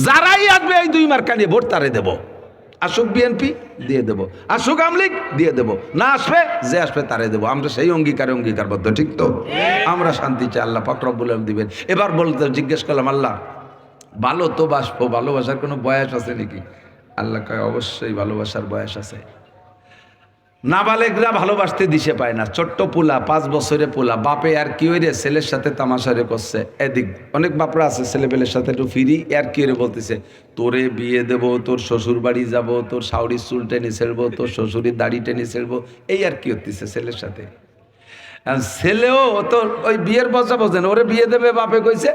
Speaker 1: যারাই আসবে এই 2 মার্কা নিয়ে ভোট তারে দেব। আসুক বিএনপি দিয়ে দেবো, আসুক আওয়ামী লীগ দিয়ে দেবো, না আসবে যে আসবে তারে দেবো। আমরা সেই অঙ্গীকারবদ্ধ, ঠিক তো? আমরা শান্তি চাই, আল্লাহ পাক রব্বুল আলামিন দিবেন। এবার বলতে জিজ্ঞেস করলাম, আল্লাহ ভালো তো বাসবো, ভালোবাসার কোনো বয়স আছে নাকি? আল্লাহ কয় অবশ্যই ভালোবাসার বয়স আছে। নাবালেগরা ভালোবাসতে দিশে পায় না। ছোট্ট পোলা, 5 বছরের পোলা, বাপে আর কি ওই রে ছেলের সাথে তামাশারে করছে। এদিক অনেক বাপরা আছে ছেলেপেলের সাথে একটু ফিরি আর কি রে বলতেছে, তোরে বিয়ে দেবো, তোর শ্বশুর বাড়ি যাবো, তোর শাওরির চুল টেনে ছেড়বো, তোর শ্বশুরের দাড়ি টেনে ছেড়বো, এই আর কি হতেছে ছেলের সাথে। ছেলেও তোর ওই বিয়ের বসা বোঝেন, ওরে বিয়ে দেবে বাপে কইছে,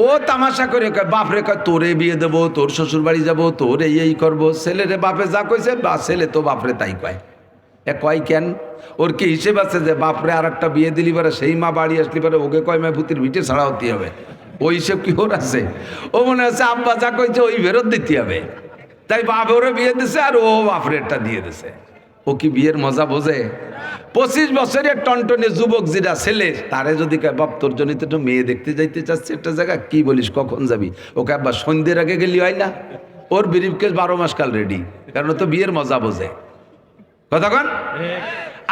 Speaker 1: ও তামাশা করে কয় বাপরে কয় তোরে বিয়ে দেবো, তোর শ্বশুর বাড়ি যাবো, তোর এই করবো। ছেলেরে বাপে যা কইছে বা ছেলে তো বাপরে তাই কয়। কয় কেন? ওর কি হিসেব আছে যে বাপরে আর একটা বিয়ে দিলি পারে সেই মা বাড়ি আসলি পারে ওকে কয় মা ভূতির ভিটে ছাড়া হতে হবে? ওই হিসেব কি ওর আছে? ও মনে হচ্ছে আব্বা যা কইছে ওই ফেরত দিতে হবে, তাই বাপ ওরে বিয়ে দিছে আর ও বাপরেরটা দিয়ে দিছে। ও কি বিয়ের মজা বোঝে? 25 বছরের টনটনে যুবক যেটা ছেলে, তারে যদি কয় বাপ তোর জন্য তো একটু মেয়ে দেখতে যাইতে চাচ্ছে একটা জায়গা, কি বলিস কখন যাবি? ওকে আব্বা সন্ধ্যের আগে গেলি হয় না? ওর ব্রিফকেস 12 মাস কাল রেডি, কারণ তো বিয়ের মজা বোঝে। কতক্ষণ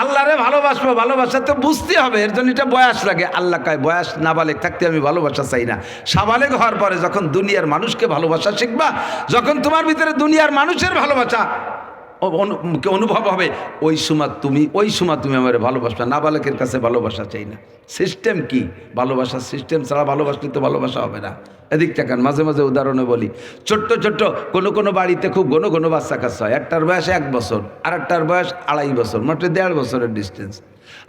Speaker 1: আল্লাহরে ভালোবাসবো, ভালোবাসা তো বুঝতে হবে, এর জন্য এটা বয়স লাগে। আল্লাহ কয় বয়স নাবালেগ থাকতে আমি ভালোবাসা চাই না। সাবালেগ হওয়ার পরে যখন দুনিয়ার মানুষকে ভালোবাসা শিখবা, যখন তোমার ভিতরে দুনিয়ার মানুষের ভালোবাসা অনুভব হবে, ওই সময় তুমি আমার ভালোবাসবা। নাবালেকের কাছে ভালোবাসা চাই না। সিস্টেম কি? ভালোবাসার সিস্টেম ছাড়া ভালোবাসলে তো ভালোবাসা হবে না। এদিক টাকান, মাঝে মাঝে উদাহরণে বলি, ছোট্ট কোনো বাড়িতে খুব ঘন বাচ্চা কাচ্চা হয়। একটার বয়স 1 বছর, আর একটার বয়স 2.5 বছর, মাত্র 1.5 বছরের ডিস্টেন্স।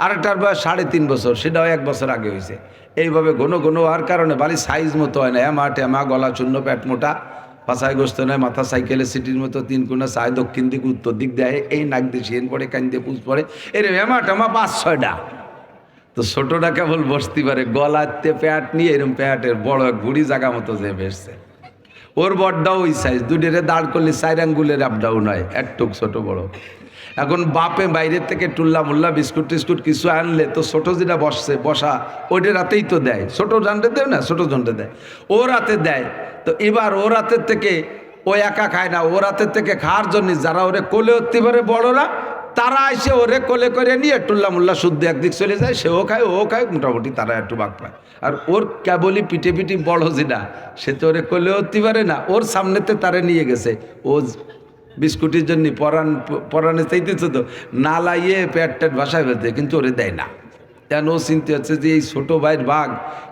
Speaker 1: আর একটার বয়স 3.5 বছর, সেটাও 1 বছর আগে হয়েছে। এইভাবে ঘন হওয়ার কারণে বাড়ির সাইজ মতো হয় না, এমা গলা চূর্ণ, পেট মোটা, পাছায় গোস্ত নয়, মাথা সাইকেলে সিটির মতো 3 কোণা, চায় দক্ষিণ দিক উত্তর দিক দেয়, এই নাক দিয়ে শিন পড়ে, কান দিয়ে পুষ পড়ে, এরম এমা 5-6টা। তো ছোটটা কেবল বসতে পারে, গলাতে প্যাট নিয়ে এরম প্যাটের বড় ঘুড়ি জায়গা মতো যে বেসছে। ওর বড়টাও ওই সাইজ, দুটোরে দাঁড় করলে 4 আঙ্গুলের আপ ডাউন হয়, একটুক ছোট বড়। এখন বাপে বাইরের থেকে টুল্লা মুল্লা বিস্কুট টিস্কুট কিছু আনলে তো ছোট যেটা বসা ওইটা রাতেই তো দেয়, ছোট জানতে দেয় না, ছোট জনটা দেয়, ও রাতে দেয়। তো এবার ও রাতের থেকে ও একা খায় না, ও রাতের থেকে খাওয়ার জন্য যারা ওরে কোলে উঠতে পারে বড়রা, তারা এসে ওরে কোলে করে নিয়ে টুল্লা মুল্লা শুদ্ধ একদিক চলে যায়, সেও খায় ও খায়, মোটামুটি তারা একটু ভাগ পায়। আর ওর কেবলই পিঠে বড় যেটা, সে তো ওরে কোলে উঠতে পারে না, ওর সামনেতে তারে নিয়ে গেছে। ও বিস্কুটের জন্য পরানে চাইতেছে তো না লাইয়ে পেট ভাসায় ফেলতে, কিন্তু ওরে দেয় না। কেন? ও চিন্তা হচ্ছে যে এই ছোটো ভাইয়ের ভাগ,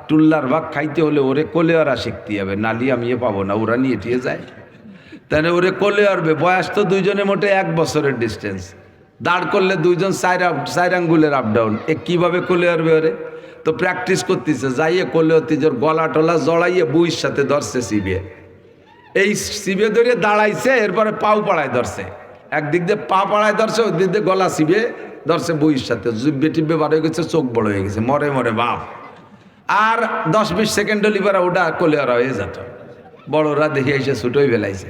Speaker 1: টুল্লার ভাগ খাইতে হলে ওরে কোলে ওরা শিখতে হবে, নালি আমি পাবো না, ওরা নিয়ে টিয়ে যায়। তাহলে ওরে কোলে আরবে, বয়স তো দুইজনের মোটে 1 বছরের ডিস্টেন্স, দাঁড় করলে দুইজন 4 আঙ্গুলের আপ ডাউন, কীভাবে কোলে আরবে ওরে? তো প্র্যাকটিস করতেছে, যাইয়ে কোলে হতে জোর গলা টলা জড়াইয়ে বুইয়ের সাথে ধরছে সিবিয়ে, এই সিবে ধরে দাঁড়াইছে, এরপরে পাও পাড়ায় ধরছে, একদিক দিয়ে পা পাড়ায় ধরছে, ওই দিক দিয়ে গলা সিবে ধরছে বইয়ের সাথে, জিব্বে টিব্বে বার হয়ে গেছে, চোখ বড় হয়ে গেছে, মরে বাপ। আর 10-20 সেকেন্ড লিবার ওটা কোলে আর হয়ে যেত। বড়রা দেখে এসে ছুটোই বেলাইছে,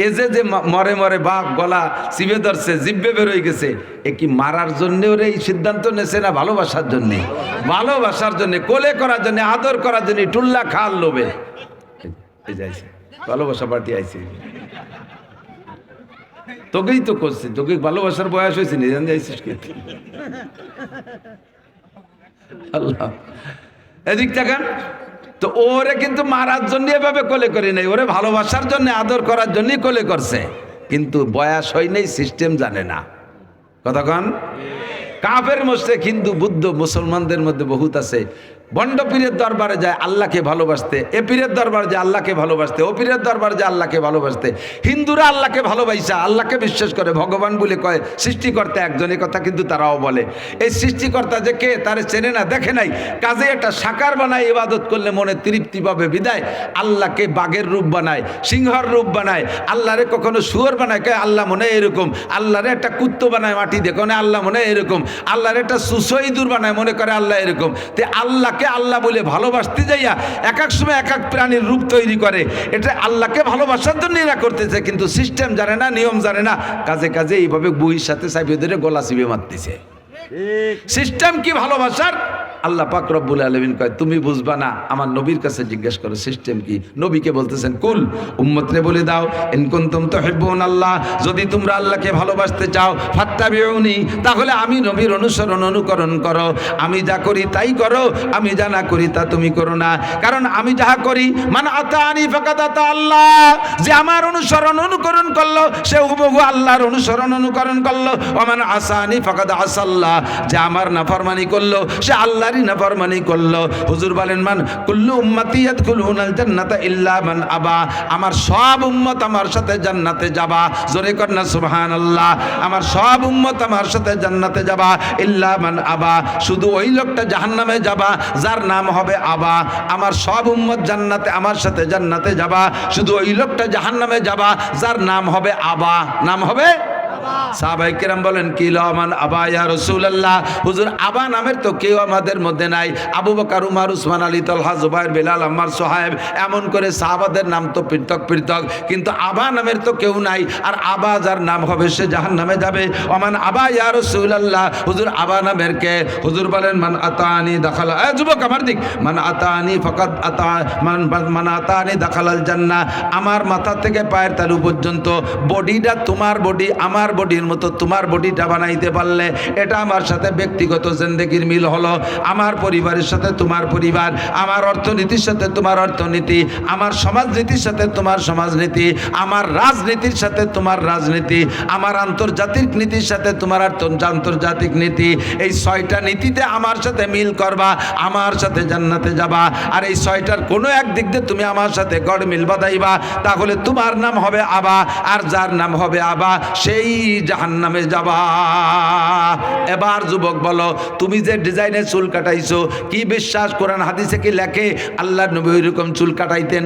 Speaker 1: এ যে মরে বাপ গলা সিবে ধরছে, জিব্বে বের হয়ে গেছে, এ কি মারার জন্যে ওরা এই সিদ্ধান্ত নেছে না ভালোবাসার জন্যে? ভালোবাসার জন্যে, কোলে করার জন্য, আদর করার জন্য, টুল্লা খাল লোভে যাইছে, ভালোবাসা পার্টি আইছে। তোকেই তো করছি, তোকে ভালোবাসার বয়স হয়েছে নি, জান যাইছিস কি? আল্লাহ, এদিক তাকান। তো ওরে কিন্তু মারার জন্য এভাবে কোলে করে নাই, ওরে ভালোবাসার জন্য, আদর করার জন্যই কোলে করছে, কিন্তু বয়স হয় নাই, সিস্টেম জানে না। কতক্ষণ কাফের মুশরিক, হিন্দু বুদ্ধ মুসলমানদের মধ্যে বহুত আছে, বন্ড পীরের দরবারে যায় আল্লাহকে ভালোবাসতে, এ পীরের দরবারে যায় আল্লাহকে ভালোবাসতে, ও পীরের দরবারে যায় আল্লাহকে ভালোবাসতে। হিন্দুরা আল্লাহকে ভালোবাসা, আল্লাহকে বিশ্বাস করে, ভগবান বলে কয়, সৃষ্টিকর্তা একজনের কথা কিন্তু তারাও বলে। এই সৃষ্টিকর্তা যে কে তারে চেনে না, দেখে নাই, কাজে এটা সাকার বানায়, ইবাদত করলে মনে তৃপ্তি পাবে বিদায় আল্লাহকে বাঘের রূপ বানায়, সিংহর রূপ বানায়, আল্লাহরে কখনো শুয়োর বানায়, কে আল্লাহ মনে এরকম, আল্লাহরে একটা কুত্তো বানায় মাটি দেখো না, আল্লাহ মনে এরকম, আল্লাহর একটা সুসইদুর বানায়, মনে করে আল্লাহ এরকম। তে আল্লাহকে আল্লাহ বলে ভালোবাসতে যাইয়া এক এক সময় এক এক প্রাণীর রূপ তৈরি করে, এটা আল্লাহকে ভালোবাসার জন্য এরা করতেছে, কিন্তু সিস্টেম জানে না, নিয়ম জানে না, কাজে এইভাবে বইয়ের সাথে চাপিয়ে ধরে গলা চিপে মারতেছে। সিস্টেম কি ভালোবাসার? আল্লাহ পাক রব্বুল আলামিন কয় তুমি বুঝবা না, আমার নবীর কাছে জিজ্ঞেস করো সিস্টেম কি। নবীকে বলতেছেন কুল উম্মতরে বলে দাও ইন কুনতুম তুহিব্বুনাল্লাহ, যদি তোমরা আল্লাহকে ভালোবাসতে চাও ফাত্তাবিউনি, তাহলে আমি নবীর অনুকরণ করো। আমি যা করি তাই করো, আমি যা না করি তা তুমি করো না। কারণ আমি যাহা করি মান আতানি ফাকাদ আতা আল্লাহ, যে আমার অনুকরণ করলো সে হুবহু আল্লাহর অনুকরণ করলো। ওমান আসানি ফাকাদ আসাল্লাহ, যে আমার নাফরমানি করলো সে আল্লাহরই নাফরমানি করলো। হুজুর বলেন মান কুল্লু উম্মতি ইয়াদখুলুনাল জান্নাতা ইল্লা মান আবা, আমার সব উম্মত আমার সাথে জান্নাতে যাবা। জোরে কর না সুবহানাল্লাহ। আমার সব উম্মত আমার সাথে জান্নাতে যাবা ইল্লা মান আবা, শুধু ওই লোকটা জাহান্নামে যাবা যার নাম হবে আবা। আমার সব উম্মত জান্নাতে আমার সাথে জান্নাতে যাবা, শুধু ওই লোকটা জাহান্নামে যাবা যার নাম হবে আবা। নাম হবে সাহাবায়ে কেরাম বলেন কি লামান আবা ইয়া রাসূলুল্লাহ, হুজুর আবা নামের তো কেউ আমাদের মধ্যে নাই। আবু বকর, উমর, উসমান, আলী, তালহা, জুবাইর, বেলাল, আম্মার, সোহাইব, এমন করে সাহাবাদের নাম তো পৃথক পৃথক, কিন্তু আবা নামের তো কেউ নাই। আর আবা যার নাম হবে সে জাহান্নামে যাবে। ওমান আবা ইয়া রাসূলুল্লাহ, হুজুর আবা নামের কে? হুজুর বলেন মান আতানি দাখালা, এ যুবক আমার দিক, মান আতানি ফাকাদ আতা মান আতানি দাখালাল জান্নাহ, আমার মাথা থেকে পায়ের তালু পর্যন্ত বডিটা তোমার বডি, আমার বডির মতো তোমার বডিটা বানাইতে পারলে এটা আমার সাথে ব্যক্তিগত জিন্দেগির মিল হলো। আমার পরিবারের সাথে তোমার পরিবার, আমার অর্থনীতির সাথে তোমার অর্থনীতি, আমার সমাজনীতির সাথে তোমার সমাজনীতি, আমার রাজনীতির সাথে তোমার রাজনীতি, আমার আন্তর্জাতিক নীতির সাথে তোমার আন্তর্জাতিক নীতি। এই 6টা নীতিতে আমার সাথে মিল করবা, আমার সাথে জান্নাতে যাবা। আর এই 6টার কোনো এক দিক দিয়ে তুমি আমার সাথে গড় মিল বাঁধাইবা, তাহলে তোমার নাম হবে আবা, আর যার নাম হবে আবা সেই জাহান্নামে যাবা। এবার যুবক বলো, তুমি যে ডিজাইনের চুল কাটাইছো, কি বিশ্বাস কোরআন হাদিসে কি লেখে আল্লাহর নবী ওইরকম চুল কাটাইতেন?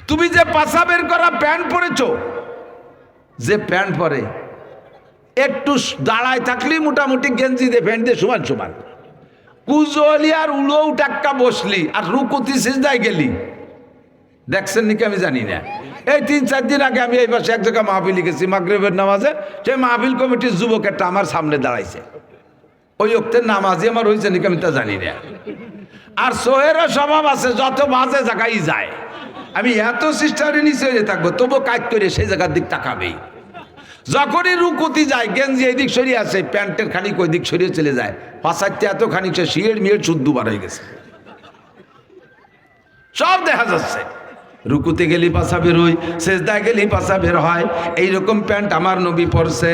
Speaker 1: তুমি যে পাছা বের করা প্যান্ট পরেছো, যে প্যান্ট পরে একটু দাঁড়ায় থাকলি মোটামুটি গেঞ্জি দিয়ে প্যান্ট দিয়ে সমান সমান, কুজলি আর উড়ো টাক্কা বসলি আর রুকুতি সিজদায় গেলি, দেখছেন নাকি আমি জানি না। এই 3-4 দিন আগে আমি এই পাশে এক জায়গায় মাহফিল লিখেছি মাগরিবের নামাজে, সেই মাহফিল কমিটির যুবক একটা আমার সামনে দাঁড়াইছে। ওই অক্তের নামাজি আমার হয়েছে নাকি আমি তা জানি না। আর সোহেরও স্বভাব আছে, যত বাজে জায়গায় যায়, আমি এত সিস্টারে নিচে থাকবো তবু কাজ করে সেই জায়গার দিক তাকাবেই। যখনই রুকুতি যায় গেঞ্জি এই দিক সরিয়ে আসে, প্যান্টের খানিক ওই দিক সরিয়ে চলে যায়, পাশাতে এত খানিক সে শিয়ের মিয়ের শুদ্ধ বার হয়ে গেছে, সব দেখা যাচ্ছে। রুকুতে গেলি পাছা বের হই, সেজদায় গেলি পাছা বের হয়, এইরকম প্যান্ট আমার নবী পরছে।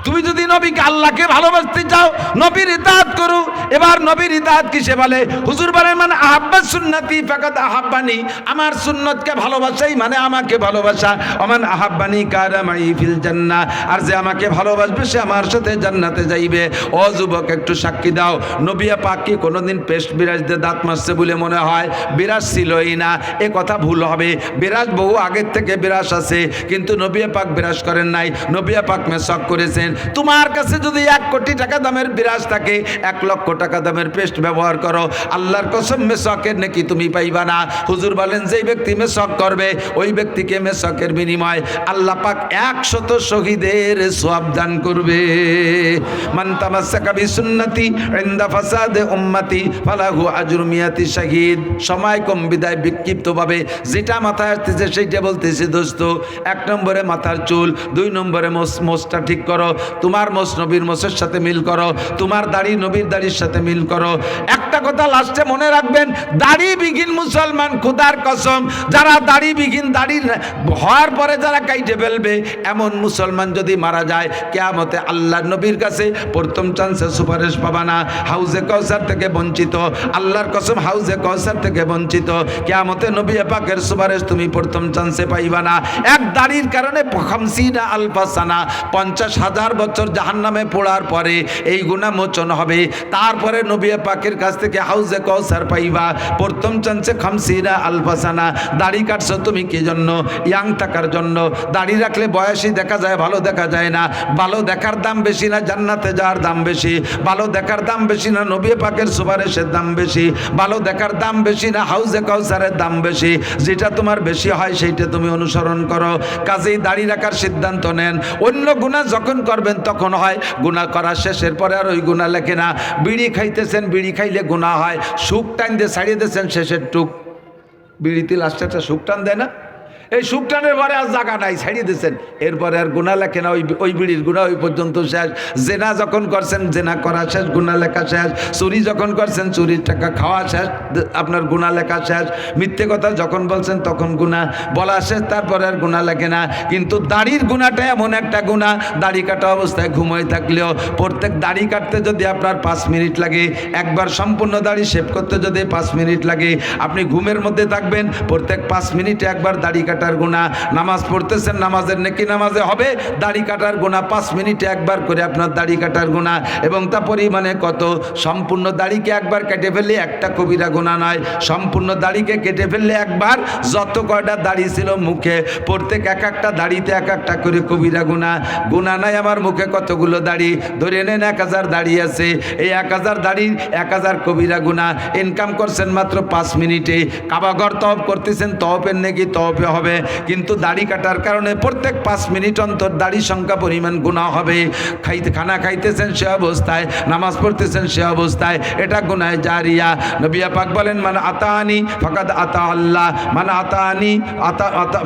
Speaker 1: তুমি যদি নবীকে আল্লাহকে ভালোবাসতে চাও নবীর ইতাআত করো। এবার নবীর ইতাআত কিসে বলে? হুজুর বলেন মান আহাব্বা সুন্নতি ফাকাদ আহাব্বানি, আমার সুন্নতকে ভালোবাসাই মানে আমাকে ভালোবাসা। ওমান আহাব্বানি কানা মাই ফিল জান্নাহ, আর যে আমাকে ভালোবাসবে সে আমার সাথে জান্নাতে যাইবে। ও যুবক একটু সাক্ষী দাও, নবী পাক কি কোনোদিন পেস্ট বিরাজ দিয়ে দাঁত মাজছে বলে মনে হয়? বিরাজ ছিলই না, এ কথা ভুল হবে। বিরাজ বহু আগের থেকে বিরাজ আছে, কিন্তু নবী পাক বিরাজ করেন নাই, নবী পাক মেসওয়াক করেছেন। তোমার কাছে যদি 1 কোটি টাকা দামের বিরাজ থাকে, 1 লক্ষ টাকা দামের পেস্ট ব্যবহার করো, আল্লাহর কসম মেসওয়াকের নাকি তুমি পাইবা না। হুজুর বলেন যেই ব্যক্তি মেসওয়াক করবে ওই ব্যক্তিকে মেসওয়াকের বিনিময় আল্লাহ পাক 100 শহীদের সওয়াব দান করবে। মান তামাসসাকা বিসুন্নতি ইনদা ফাসাদে উম্মতি ফালাহু আজরু মিয়াতি শাহীদ। সময় কম বিদায় বিক্ষিপ্তভাবে যেটা মাথায় আসতেছে সেইটা বলতেছি দোস্ত। 1 নম্বরে মাথার চুল, 2 নম্বরে মোচটা ঠিক করো, তোমার মোচ নবীর মোচের সাথে মিল করো, তোমার দাড়ি নবীর দাড়ির সাথে মিল করো। একটা কথা লাস্টে মনে রাখবেন, দাড়ি বিঘিন মুসলমান, খোদার কসম, যারা দাড়ি বিঘিন দাড়ি হওয়ার পরে যারা কাইটে ফেলবে এমন মুসলমান যদি মারা যায়, কিয়ামতে আল্লাহর নবীর কাছে প্রথম চান্সে সুপারিশ পাবা না, হাউজে কাউসার থেকে বঞ্চিত। আল্লাহর কসম হাউজে কাউসার থেকে বঞ্চিত। কিয়ামতে নবী পাকের সুপারিশ তুমি প্রথম চান্সে পাইবা না। এক দাড়ির কারণে 50 আলফা সানা, 50,000 বছর জাহান্নামে পড়ার পরে এই গুনাহ মোচন হবে। তারপরে নবী পাকের কাছ থেকে হাউজে কাউসার পাইবা প্রথম চান্সে 50 আলফা সানা। দাড়ি কাটছো তুমি কি জন্য? ইয়াং থাকার জন্য। দাড়ি রাখলে বয়সী দেখা যায়, ভালো দেখা যায় না। ভালো দেখার দাম বেশি না জান্নাতে যাওয়ার দাম বেশি? ভালো দেখার দাম বেশি না নবী পাকের সুপারিশের দাম বেশি? ভালো দেখার দাম বেশি না হাউজে কাউসারের দাম বেশি? যেটা তোমার বেশি হয় সেইটা তুমি অনুসরণ করো। কাজেই দাড়ি রাখার সিদ্ধান্ত নেন। অন্য গুনাহ যখন করবে করবেন তখন হয়, গুনাহ করার শেষের পরে আর ওই গুনাহ লেখে না। বিড়ি খাইতেছেন, বিড়ি খাইলে গুনাহ হয়, সুখ টান দিয়ে ছাড়িয়ে দিয়েছেন শেষের টুক, বিড়িতে লাস্টে একটা সুখ টান দেয় না, এই সুখ টানের পরে আর জায়গা নাই, ছাড়িয়ে দিয়েছেন, এরপরে আর গুনাহ লেখে না, ওই বিড়ির গুনাহ ওই পর্যন্ত শেষ। জেনা যখন করছেন জেনা করা শেষ, গুনাহ লেখা শেষ। চুরি যখন করছেন চুরির টাকা খাওয়া শেষ, আপনার গুনাহ লেখা শেষ। মিথ্যে কথা যখন বলছেন তখন গুনাহ বলা শেষ, তারপরে আর গুনাহ লেখে না। কিন্তু দাড়ির গুনাহটা এমন একটা গুনাহ, দাড়ি কাটা অবস্থায় ঘুমোয় থাকলেও প্রত্যেক দাড়ি কাটতে যদি আপনার 5 মিনিট লাগে, একবার সম্পূর্ণ দাড়ি শেভ করতে যদি 5 মিনিট লাগে, আপনি ঘুমের মধ্যে থাকবেন, প্রত্যেক 5 মিনিটে একবার দাড়ি কাটার গুনাহ। নামাজ পড়তেছেন, নামাজের নেকি নামাজে হবে, দাড়ি কাটার গুনাহ 5 মিনিটে একবার করে আপনার দাড়ি কাটার গুনাহ। এবং তা পরিমাণে কত, সম্পূর্ণ দাড়িকে একবার কেটে ফেললে একটা কবিরা গুনাহ নয়, সম্পূর্ণ দাড়িকে কেটে ফেললে একবার যত কয়টা দাড়ি ছিল মুখে, প্রত্যেক এক একটা দাড়িতে এক একটা করে কবিরা গুনাহ। গুনাহ নাই আমার মুখে কতগুলো দাড়ি, ধরে নেন 1000 দাড়ি আছে, এই 1000 দাড়ির 1000 কবিরা গুনাহ। ইনকাম করছেন মাত্র 5 মিনিটে, কাবাঘর তওয়াফ করতেছেন, তওয়াফের নেকি তওয়াফে হবে, কিন্তু দাড়ি কাটার কারণে প্রত্যেক 5 মিনিট অন্তর দাড়ি সংখ্যা পরিমাণ গুনাহ হবে। খানা খাইতেছেন সে অবস্থায়, নামাজ পড়তেছেন সে অবস্থায়, এটা গুনাহ জারিয়া। নবী পাক বলেন, মান আতানি ফাকাদ আতা আল্লাহ, মান আতানি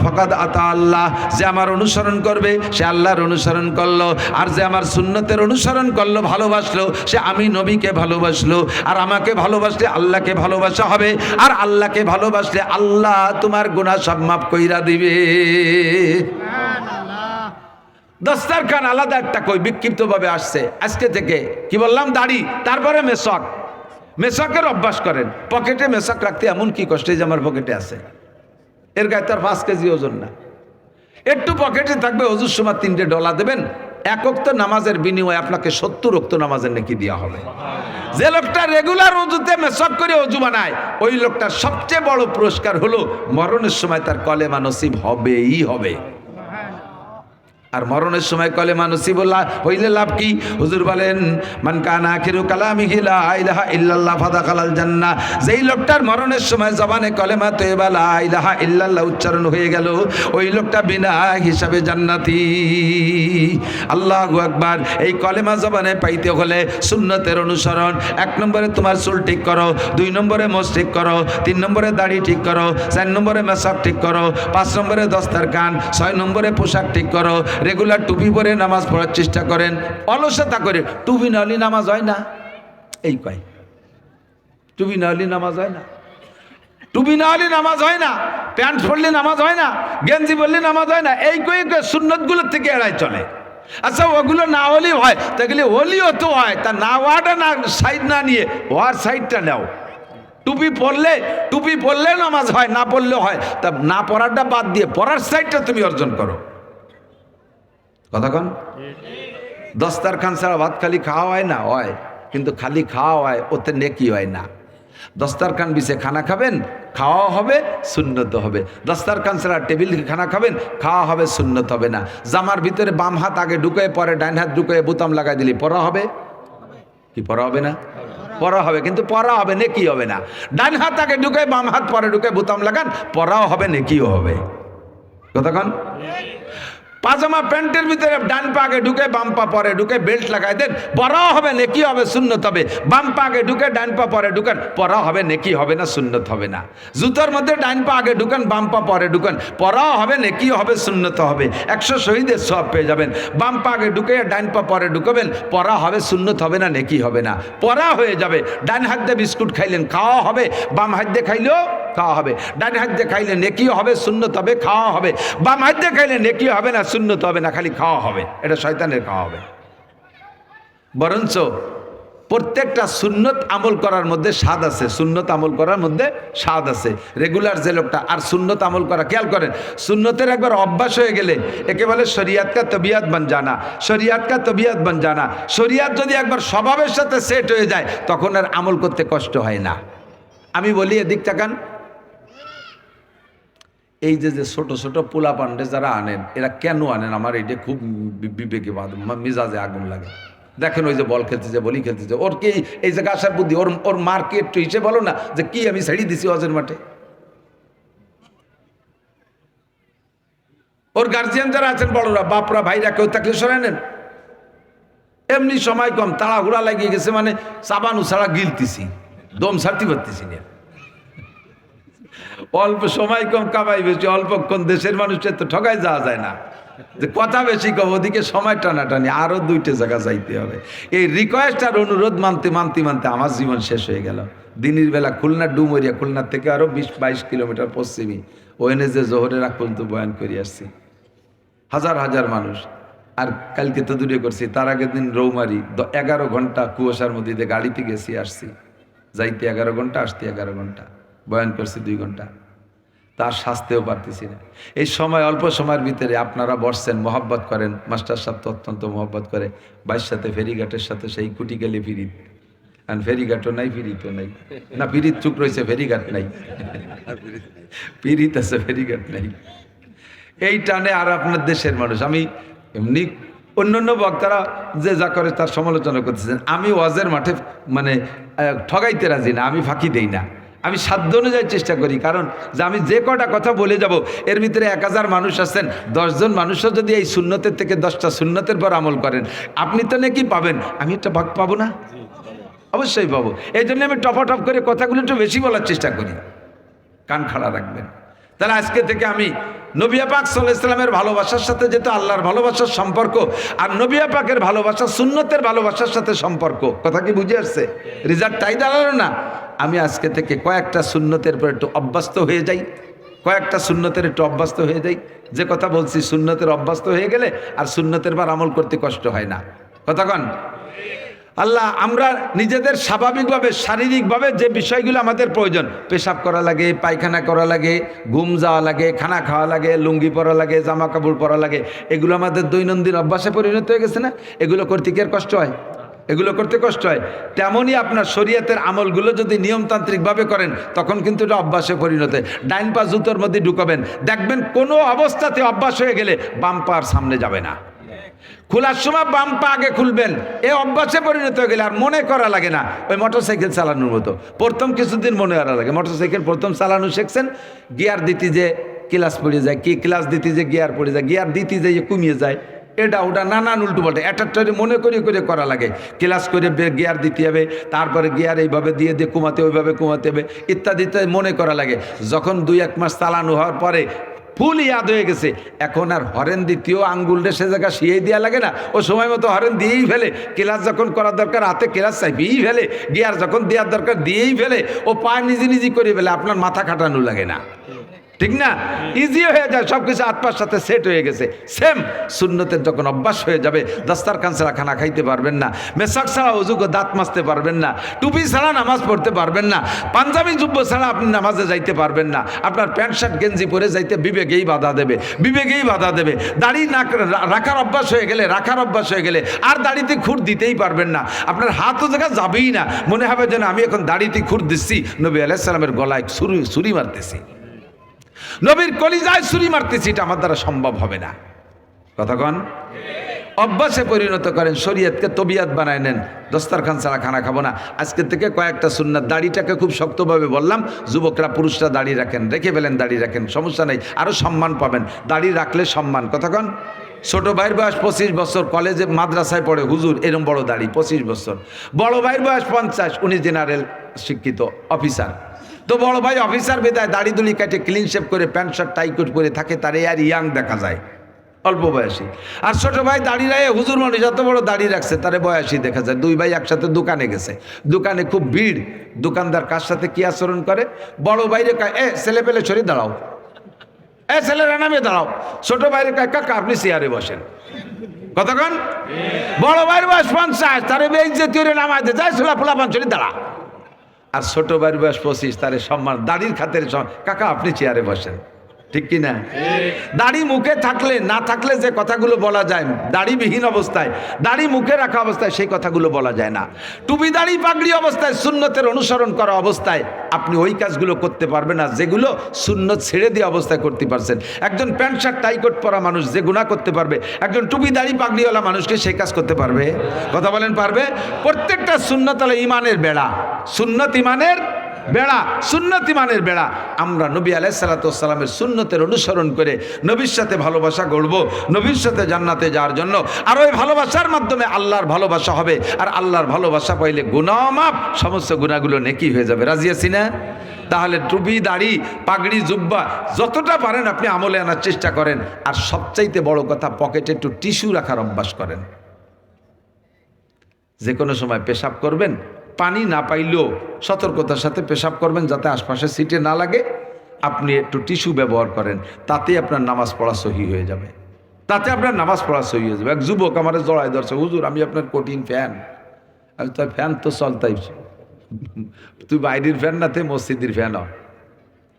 Speaker 1: ফাকাদ আতা আল্লাহ, যে আমার অনুসরণ করবে সে আল্লাহর অনুসরণ করলো, আর যে আমার সুন্নতের অনুসরণ করলো, ভালোবাসলো, সে আমি নবীকে ভালোবাসলো, আর আমাকে ভালোবাসলে আল্লাহকে ভালোবাসা হবে, আর আল্লাহকে ভালোবাসলে আল্লাহ তোমার গুনাহ সব মাফ কইরা দিবে। দস্তারখান আলাদা একটা কই বিক্ষিপ্তভাবে আসছে আজকে থেকে, কি বললাম, দাড়ি, তারপরে মেশক, মেশকের অভ্যাস করেন। পকেটে মেশক রাখতে এমন কি কষ্ট, যে আমার পকেটে আছে, এর গায়ে তার 5 কেজি ওজন না, একটু পকেটে থাকবে, অজুর সময় 3টে ডলা দেবেন, 1 ওয়াক্ত নামাজের বিনিময়ে আপনাকে 70 ওয়াক্ত নামাজের নেকি দেওয়া হবে। যে লোকটা রেগুলার অজুতে মেশক করে অজু বানায়, ওই লোকটার সবচেয়ে বড় পুরস্কার হলো মরণের সময় তার কলেমা নসিব হবেই হবে। আর মরণের সময় কলেমা নসিব হইলে লাভ কি? হুজুর বলেন, মান কানা আখিরু কালামিহি লা ইলাহা ইল্লাল্লাহ ফাদাখালাল জান্নাহ, যেই লোকটার মরণের সময় জবানে কলেমা তয়্যিবা লা ইলাহা ইল্লাল্লাহ উচ্চারণ হয়ে গেল, ওই লোকটা বিনা হিসাবে জান্নাতি। আল্লাহু আকবার। এই কলেমা জবানে পাইতে হলে সুন্নতের অনুসরণ। 1 নম্বরে তোমার চুল ঠিক করো, 2 নম্বরে মোজ ঠিক করো, 3 নম্বরে দাড়ি ঠিক করো, 4 নম্বরে মেশক ঠিক করো, 5 নম্বরে দস্তারখান, 6 নম্বরে পোশাক ঠিক করো, রেগুলার টুপি পরে নামাজ পড়ার চেষ্টা করেন। অলসতা করে টুপি না হলে নামাজ হয় না, এই কয় টুপি না হলে নামাজ হয় না, টুপি না হলে নামাজ হয় না, প্যান্ট পরলে নামাজ হয় না, গেঞ্জি পরলে নামাজ হয় না, এই কয়ে সুন্নতগুলোর থেকে এড়াই চলে। আচ্ছা ওগুলো না হলেই হয়, তাহলে হলিও তো হয়, তা না হওয়াটা না সাইড না নিয়ে হওয়ার সাইডটা নাও। টুপি পরলে নামাজ হয়, না পড়লেও হয়, তা না পড়াটা বাদ দিয়ে পড়ার সাইডটা তুমি অর্জন করো। কথা কন, দস্তারখান ছাড়া ভাত খালি খাওয়া হয় না, হয়, কিন্তু খালি খাওয়া হয়, ওতে নেকি হয় না। দস্তারখান বিছে খানা খাবেন, খাওয়া হবে, সুন্নত হবে। দস্তারখান ছাড়া টেবিল খানা খাবেন, খাওয়া হবে, সুন্নত হবে না। জামার ভিতরে বাম হাত আগে ঢুকে পরে ডাইন হাত ঢুকে বোতাম লাগাই দিলে পড়া হবে কি? পড়া হবে না? পড়া হবে, কিন্তু পড়া হবে, নেকি হবে না। ডান হাত আগে ঢুকে বাম হাত পরে ঢুকে বোতাম লাগান, পড়াও হবে, নেকিও হবে। কথা কন। পাজামা প্যান্টের ভিতরে ডান পা আগে ঢুকে বাম পা পরে ঢুকে বেল্ট লাগাই দেন, পড়াও হবে, নেকি হবে, সুন্নত হবে। বাম পা আগে ঢুকে ডান পা পরে ঢুকেন, পড়াও হবে, নেকি হবে না, সুন্নত হবে না। জুতার মধ্যে ডান পা আগে ঢুকেন, বাম পা পরে ঢুকেন, পড়াও হবে, নেকিও হবে, সুন্নত হবে। 100 শহীদের সওয়াব পেয়ে যাবেন। বাম পা আগে ঢুকে ডান পা পরে ঢুকবেন, পড়া হবে, সুন্নত হবে না, নেকি হবে না, পড়া হয়ে যাবে। ডান হাত দিয়ে বিস্কুট খাইলেন, খাওয়া হবে, বাম হাত দিয়ে খাইলেও খাওয়া হবে। ডান হাত দিয়ে খাইলে নেকিও হবে, সুন্নত হবে, খাওয়া হবে। বাম হাত দিয়ে খাইলে নেকিও হবে না, সুন্নত হবে না, খালি খাওয়া হবে। এটা শয়তানের খাওয়া হবে। বরঞ্চ প্রত্যেকটা সুন্নত আমল করার মধ্যে স্বাদ আছে, সুন্নত আমল করার মধ্যে স্বাদ আছে। রেগুলার যে লোকটা আর সুন্নত আমল করা, খেয়াল করেন, সুন্নতের একবার অভ্যাস হয়ে গেলে একে বলে শরিয়াত কা তবিয়াত বন জানা, শরিয়াত কা তবিয়াত বন জানা। শরিয়াত যদি একবার স্বভাবের সাথে সেট হয়ে যায়, তখন আর আমল করতে কষ্ট হয় না। আমি বলি এদিক তাকান, এই যে ছোট ছোট পোলা পান্ডে যারা আনেন, এরা কেন আনেন? আমার এইটা খুব বিবেকে মিজাজে আগুন লাগে। দেখেন ওই যে বল খেলতেছে, বলি খেলতেছে, ওর কি এই জায়গা আসার বুদ্ধি? ওর মার্কে একটু হিসেবে বলো না যে কি আমি ছেড়ে দিছি অজের মাঠে। ওর গার্জিয়ান যারা আছেন, বড়রা, বাপরা, ভাইরা, কেউ থাকলে সরাই নেন। এমনি সময় কম, তাড়াহুড়া লাগিয়ে গেছে, মানে সাবান উছাড়া গিলতেছি, দম ছাড়তে পারতেছি না। অল্প সময় কম, কামাই বেশি, অল্পক্ষণ। দেশের মানুষের তো ঠকাই যাওয়া যায় না, যে কথা বেশি কম, ওদিকে সময় টানাটানি, আরো 2টে জায়গা যাইতে হবে। এই রিকোয়েস্ট আর অনুরোধ মানতে মানতে মানতে আমার জীবন শেষ হয়ে গেল। দিনের বেলা খুলনা ডুমরিয়া, খুলনার থেকে আরো 20-22 কিলোমিটার পশ্চিমী, ওখানে যে জোহরের আগ পর্যন্ত বয়ান করে আসছি, হাজার হাজার মানুষ। আর কালকে তো দূরে করছি, তার আগের দিন রৌমারি 11 ঘন্টা কুয়াশার মধ্যে দিয়ে গাড়িতে গেছি, আসছি, যাইতে 11 ঘন্টা, আসতে 11 ঘন্টা, বয়ান করছি 2 ঘন্টা, তার শাস্তেও পারতেছি না। এই সময়, অল্প সময়ের ভিতরে আপনারা বসছেন, মহব্বত করেন, মাস্টার সাহেব তো অত্যন্ত মহব্বত করে, ভাইয়ের সাথে ফেরিঘাটের সাথে সেই কুটি গেলে ফিরিত, আর ফেরিঘাটও নাই, ফিরিতও নাই, না ফিরিত চুপ রয়েছে, ফেরিঘাট নাই, ফিরিত আছে, ফেরিঘাট নাই। এই টানে আর আপনার দেশের মানুষ, আমি এমনি অন্যান্য বক্তারা যে যা করে তার সমালোচনা করতেছেন, আমি ওয়াজের মাঠে মানে ঠগাইতে রাজি না, আমি ফাঁকি দেই না, আমি সাধ্য অনুযায়ী চেষ্টা করি। কারণ যে আমি যে কটা কথা বলে যাব, এর ভিতরে 1000 মানুষ আছেন, 10 জন মানুষও যদি এই সুন্নতের থেকে 10টা সুন্নতের পর আমল করেন, আপনি তো নাকি পাবেন, আমি একটা ভাগ পাবো না? অবশ্যই পাবো। এই জন্য আমি টপ করে কথাগুলো একটু বেশি বলার চেষ্টা করি, কান খাড়া রাখবেন। তাহলে আজকে থেকে আমি নবী পাক সাল্লাল্লাহু আলাইহি ওয়াসাল্লামের ভালোবাসার সাথে যেহেতু আল্লাহর ভালোবাসার সম্পর্ক, আর নবী পাকের ভালোবাসা সুন্নতের ভালোবাসার সাথে সম্পর্ক, কথা কি বুঝে আসছে? রিজাল্ট তাই দাঁড়ালো না? আমি আজকে থেকে কয়েকটা সুন্নতের পর একটু অভ্যস্ত হয়ে যাই, কয়েকটা সুন্নতের একটু অভ্যস্ত হয়ে যাই। যে কথা বলছি, সুন্নতের অভ্যস্ত হয়ে গেলে আর সুন্নতের বার আমল করতে কষ্ট হয় না, কথা কন। আল্লাহ, আমরা নিজেদের স্বাভাবিকভাবে শারীরিকভাবে যে বিষয়গুলো আমাদের প্রয়োজন, পেশাব করা লাগে, পায়খানা করা লাগে, ঘুম যাওয়া লাগে, খানা খাওয়া লাগে, লুঙ্গি পরা লাগে, জামা কাপড় পরা লাগে, এগুলো আমাদের দৈনন্দিন অভ্যাসে পরিণত হয়ে গেছে না? এগুলো করতে কি আর কষ্ট হয়? এগুলো করতে কষ্ট হয়। তেমনই আপনার শরীয়তের আমলগুলো যদি নিয়মতান্ত্রিকভাবে করেন, তখন কিন্তু এটা অভ্যাসে পরিণত হয়। ডাইন পা জুতোর মধ্যে ঢুকাবেন, দেখবেন কোনো অবস্থাতে অভ্যাস হয়ে গেলে বাম পা আর সামনে যাবে না। খোলার সময় বাম পা আগে খুলবেন, এ অভ্যাসে পরিণত হয়ে গেলে আর মনে করা লাগে না। ওই মোটরসাইকেল চালানোর মতো, প্রথম কিছুদিন মনে করা লাগে। মোটরসাইকেল প্রথম চালানো শিখছেন, গিয়ার দিতে যে ক্লাস পড়ে যায়, কি ক্লাস দিতে যে গিয়ার পড়ে যায়, গিয়ার দিতে যে কমিয়ে যায়, এটা ওটা নানান উল্টো পাল্টা একটা মনে করে করা লাগে। ক্লাস করে গিয়ার দিতে হবে, তারপরে গিয়ার এইভাবে দিয়ে কমাতে, ওইভাবে কমাতে হবে, ইত্যাদি মনে করা লাগে। যখন 2-1 মাস চালানো হওয়ার পরে ফুল ইয়াদ হয়ে গেছে, এখন আর হরেন দ্বিতীয় আঙ্গুলটা সে জায়গা শিয়ে দেওয়া লাগে না, ও সময় মতো হরেন দিয়েই ফেলে। ক্লাস যখন করার দরকার হাতে ক্লাস চাইবেই ফেলে, গিয়ার যখন দেওয়ার দরকার দিয়েই ফেলে, ও পা নিজে করে ফেলে, আপনার মাথা খাটানো লাগে না, ঠিক না? ইজি হয়ে যায়, সব কিছু আত্মার সাথে সেট হয়ে গেছে। সেম সুন্নতের যখন অভ্যাস হয়ে যাবে, দস্তারখান ছাড়া খানা খাইতে পারবেন না, মেসাক ছাড়া অজু করে দাঁত মাজতে পারবেন না, টুপি ছাড়া নামাজ পড়তে পারবেন না, পাঞ্জাবি জুব্ব ছাড়া আপনি নামাজে যাইতে পারবেন না, আপনার প্যান্ট শার্ট গেঞ্জি পরে যাইতে বিবেকেই বাধা দেবে, বিবেকেই বাধা দেবে। দাড়ি না রাখার অভ্যাস হয়ে গেলে আর দাড়িতে খুর দিতেই পারবেন না, আপনার হাতও জায়গা যাবেই না, মনে হবে যেন আমি এখন দাড়িতে খুর দিচ্ছি, নবী আলাইহিস সালামের গলায় ছুরি মারতেছি, নবীর কলিজায় ছুরি মারতেছি, এটা আমার দ্বারা সম্ভব হবে না, কথা কন। অভ্যাসে পরিণত করেন, শরীয়তকে তবিয়াত বানায় নেন, দস্তারখান ছাড়া খানা খাবো না। আজকের থেকে কয়েকটা সুন্নাত, দাড়িটাকে খুব শক্তভাবে বললাম, যুবকরা পুরুষরা দাড়ি রাখেন, রেখে ফেলেন, দাড়ি রাখেন, সমস্যা নেই, আরও সম্মান পাবেন, দাড়ি রাখলে সম্মান, কথা কন। ছোট ভাইয়ের বয়স 25 বছর, কলেজে মাদ্রাসায় পড়ে, হুজুর এরম বড় দাড়ি 25 বছর। বড় ভাইয়ের বয়স 50, উনি জেনারেল শিক্ষিত অফিসার। তো বড় ভাই অফিসার বেদায় দাড়ি দুলি কাটে ক্লিন শেভ করে প্যান্ট শার্ট টাই কোট পরে থাকে, তারে আর ইয়াং দেখা যায়, অল্প বয়সী। আর ছোট ভাই দাড়ি রাখে, হুজুর মানুষ যত বড় দাড়ি রাখছে তারে বয়সী দেখা যায়। 2 ভাই একসাথে দোকানে গেছে, দোকানে খুব ভিড়, দোকানদার কার সাথে কি আচরণ করে, বড় ভাইরে কয়, এ ছেলে পেলে সরে দাঁড়াও, এ ছেলেরা নামে দাঁড়াও। ছোট ভাইরে কয়, কাকা আপনি চেয়ারে বসেন, কতক্ষণ। বড় ভাইয়ের বয়স 50, তারে বেইজ্জতি করে নামায় দে, যায় ছোলা পোলা পাঞ্চলি দাঁড়া। আর ছোট ভাইয়ের বয়স 25, তারে সম্মান, দাড়ির খাতের কাকা আপনি চেয়ারে বসেন, ঠিক কি না? দাড়ি মুখে থাকলে না থাকলে যে কথাগুলো বলা যায়, দাড়িবিহীন অবস্থায়, দাড়ি মুখে রাখা অবস্থায় সেই কথাগুলো বলা যায় না। টুপি দাড়ি পাগড়ি অবস্থায়, সুন্নতের অনুসরণ করা অবস্থায় আপনি ওই কাজগুলো করতে পারবেন না যেগুলো সুন্নত ছেড়ে দিয়ে অবস্থায় করতে পারছেন। একজন প্যান্ট শার্ট টাই কোট পরা মানুষ যে গুনাহ করতে পারবে, একজন টুপি দাড়ি পাগড়িওয়ালা মানুষকে সেই কাজ করতে পারবে? কথা বলেন, পারবে? প্রত্যেকটা সুন্নত হলো ইমানের বেড়া, সুন্নত ইমানের বেড়া, সুন্নতি মানের বেড়া। আমরা নবী আলাইহিস সালাতু ওয়াস সালামের সুন্নতের অনুসরণ করে নবীর সাথে ভালোবাসা গড়ব, নবীর সাথে জান্নাতে যাওয়ার জন্য। আর ওই ভালোবাসার মাধ্যমে আল্লাহর ভালোবাসা হবে, আর আল্লাহর ভালোবাসা পাইলে গুনাহ মাফ, সমস্ত গুনাহগুলো নেকি হয়ে যাবে। রাজি আছি না? তাহলে টুপি, দাড়ি, পাগড়ি, জুব্বা যতটা পারেন আপনি আমলে আনার চেষ্টা করেন। আর সবচাইতে বড় কথা, পকেটে একটু টিস্যু রাখার অভ্যাস করেন। যে কোনো সময় পেশাব করবেন, পানি না পাইলেও সতর্কতার সাথে পেশাব করবেন, যাতে আশপাশে সিটে না লাগে। আপনি একটু টিস্যু ব্যবহার করেন, তাতেই আপনার নামাজ পড়া সহি হয়ে যাবে, তাতে আপনার নামাজ পড়া সহি হয়ে যাবে। এক যুবক আমার জড়াই ধরছে, হুজুর আমি আপনার কঠিন ফ্যান। আমি তো ফ্যান তো চলতাই, তুই বাইরের ফ্যান না, তে মসজিদের ফ্যান।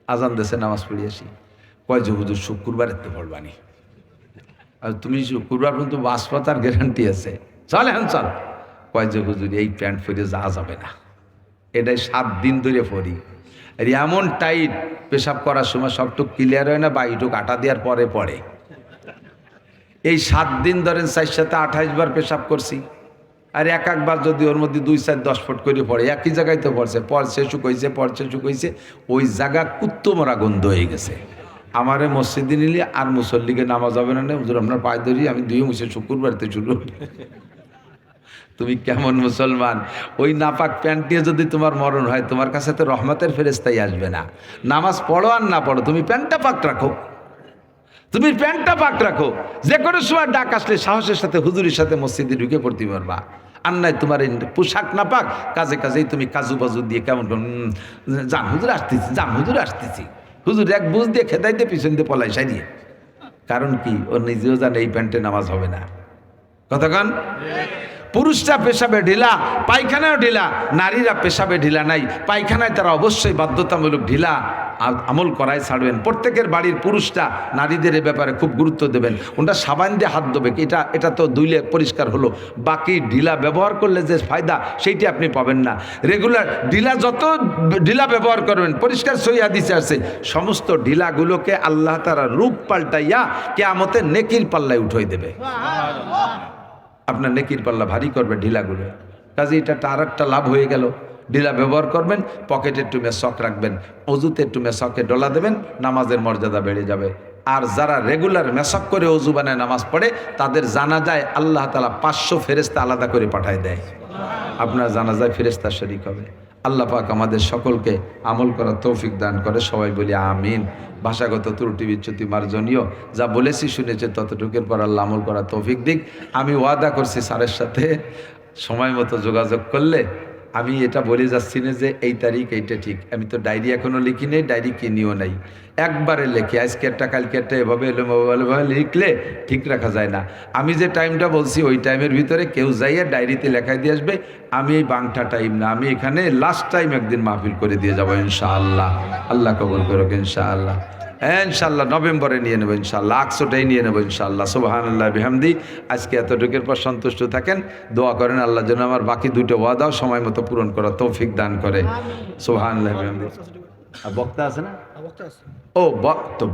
Speaker 1: আজান দেশে নামাজ পড়ি আসি। কয় যে হুজুর শুক্রবার এতে পড়বানি, আর তুমি শুক্রবার পর্যন্ত বাস পাতার গ্যারান্টি আছে, চল হ্যাঁ চল। কয় যে হুজুর এই প্যান্ট পরে যাওয়া যাবে না, এটাই 7 দিন ধরে পরি। আর এমন টাইট, পেশাব করার সময় সবটুক ক্লিয়ার হয় না, বা এইটুক আটা দেওয়ার পরে পরে। এই 7 দিন ধরেন 4 সাথে 28 বার পেশাব করছি। আর একবার যদি ওর মধ্যে 2, 4, 10 ফুট করে পড়ে, একই জায়গায় তো পড়ছে শুকাইছে, ওই জায়গা কুত্তো মরা গন্ধ হয়ে গেছে। আমারে মসজিদে নিলে আর মুসল্লিকে নামাজ হবে না, হুজুর আপনার পায়ে ধরি, আমি 2 মুছে শুক্রবারতে শুরু। তুমি কেমন মুসলমান? ওই নাপাক প্যান্ট নিয়ে যদি তোমার মরণ হয়, তোমার কাছে তো রহমতের ফেরেশতাই আসবে না। নামাজ পড়ো আর না পড়ো, তুমি প্যান্টটা পাক রাখো, তুমি প্যান্টটা পাক রাখো। যে কোনো সময় ডাক আসলে সাহসের সাথে হুজুরের সাথে মসজিদে ঢুকে পড়তে পারবা। আর নাই তোমার এই পোশাক না পাক, কাজেই তুমি কাজু বাজু দিয়ে কেমন যান হুজুর আসতেছি, যান হুজুর আসতেছি, হুজুর এক বুঝ দিয়ে খেদাইতে পিছন দিয়ে পলাই সারিয়ে। কারণ কি, ও নিজেও জানে এই প্যান্টে নামাজ হবে না। কতক্ষণ? পুরুষরা পেশাবে ঢিলা, পায়খানায় ঢিলা। নারীরা পেশাবে ঢিলা নাই, পায়খানায় তারা অবশ্যই বাধ্যতামূলক ঢিলা আমল করায় ছাড়বেন। প্রত্যেকের বাড়ির পুরুষরা নারীদের এ ব্যাপারে খুব গুরুত্ব দেবেন। ওটা সাবান দিয়ে হাত ধোবে, এটা তো ধুইলে পরিষ্কার হলো, বাকি ঢিলা ব্যবহার করলে যে ফায়দা সেইটি আপনি পাবেন না। রেগুলার ঢিলা, যত ঢিলা ব্যবহার করবেন, পরিষ্কার সহি হাদিসে আছে, সমস্ত ঢিলাগুলোকে আল্লাহ তাআলা রূপ পাল্টাইয়া কিয়ামতের নেকির পাল্লায় উঠাই দেবে। আপনার নেকির পাল্লা ভারী করবে ঢিলাগুলো। কাজে এটা আর একটা লাভ হয়ে গেল। ঢিলা ব্যবহার করবেন, পকেটে একটু মেসক রাখবেন, অজুতে একটু মেসকে ডলা দেবেন, নামাজের মর্যাদা বেড়ে যাবে। আর যারা রেগুলার মেসক করে অজু বানায় নামাজ পড়ে, তাদের জানাজায় আল্লাহ তাআলা 500 ফেরেশতা আলাদা করে পাঠায় দেয়। আপনার জানাজায় ফেরেশতা শরীক হবে। আল্লাহ পাক আমাদের সকলকে আমল করার তৌফিক দান করে, সবাই বলি আমিন। ভাষাগত ত্রুটি বিচ্যুতি মার্জনীয়, যা বলেছি শুনেছে ততটুকুর পর আল্লাহ আমল করার তৌফিক দিক। আমি ওয়াদা করছি স্যারের সাথে সময় মতো যোগাযোগ করলে আমি এটা বলে যাচ্ছি না যে এই তারিখ এইটা ঠিক। আমি তো ডায়েরি এখনও লিখি নেই, ডায়েরি কিনিও নাই, একবারে লেখি। আজকে একটা কালকে একটা, এভাবে এলোমেলোভাবে লিখলে ঠিক রাখা যায় না। আমি যে টাইমটা বলছি ওই টাইমের ভিতরে কেউ যাইয়া ডায়েরিতে লেখাই দিয়ে আসবে। আমি এই বাংটা টাইম না, আমি এখানে লাস্ট টাইম একদিন মাহফিল করে দিয়ে যাবো ইনশাআল্লাহ। আল্লাহ কবুল করুক ইনশাআল্লাহ। ইনশাআল্লাহ নভেম্বরে নিয়ে নেবো ইনশাআল্লাহ, 100টাই নিয়ে নেবো ইনশাআল্লাহ। সুবহানাল্লাহ বিহামদি। আজকে এতটুকুর পর সন্তুষ্ট থাকেন, দোয়া করেন আল্লাহ যেন আমার বাকি 2টা ওয়াদাও সময় মতো পূরণ করার তৌফিক দান করে। সুবহানাল্লাহ বিহামদি। আর বক্তা আছে না? ও তো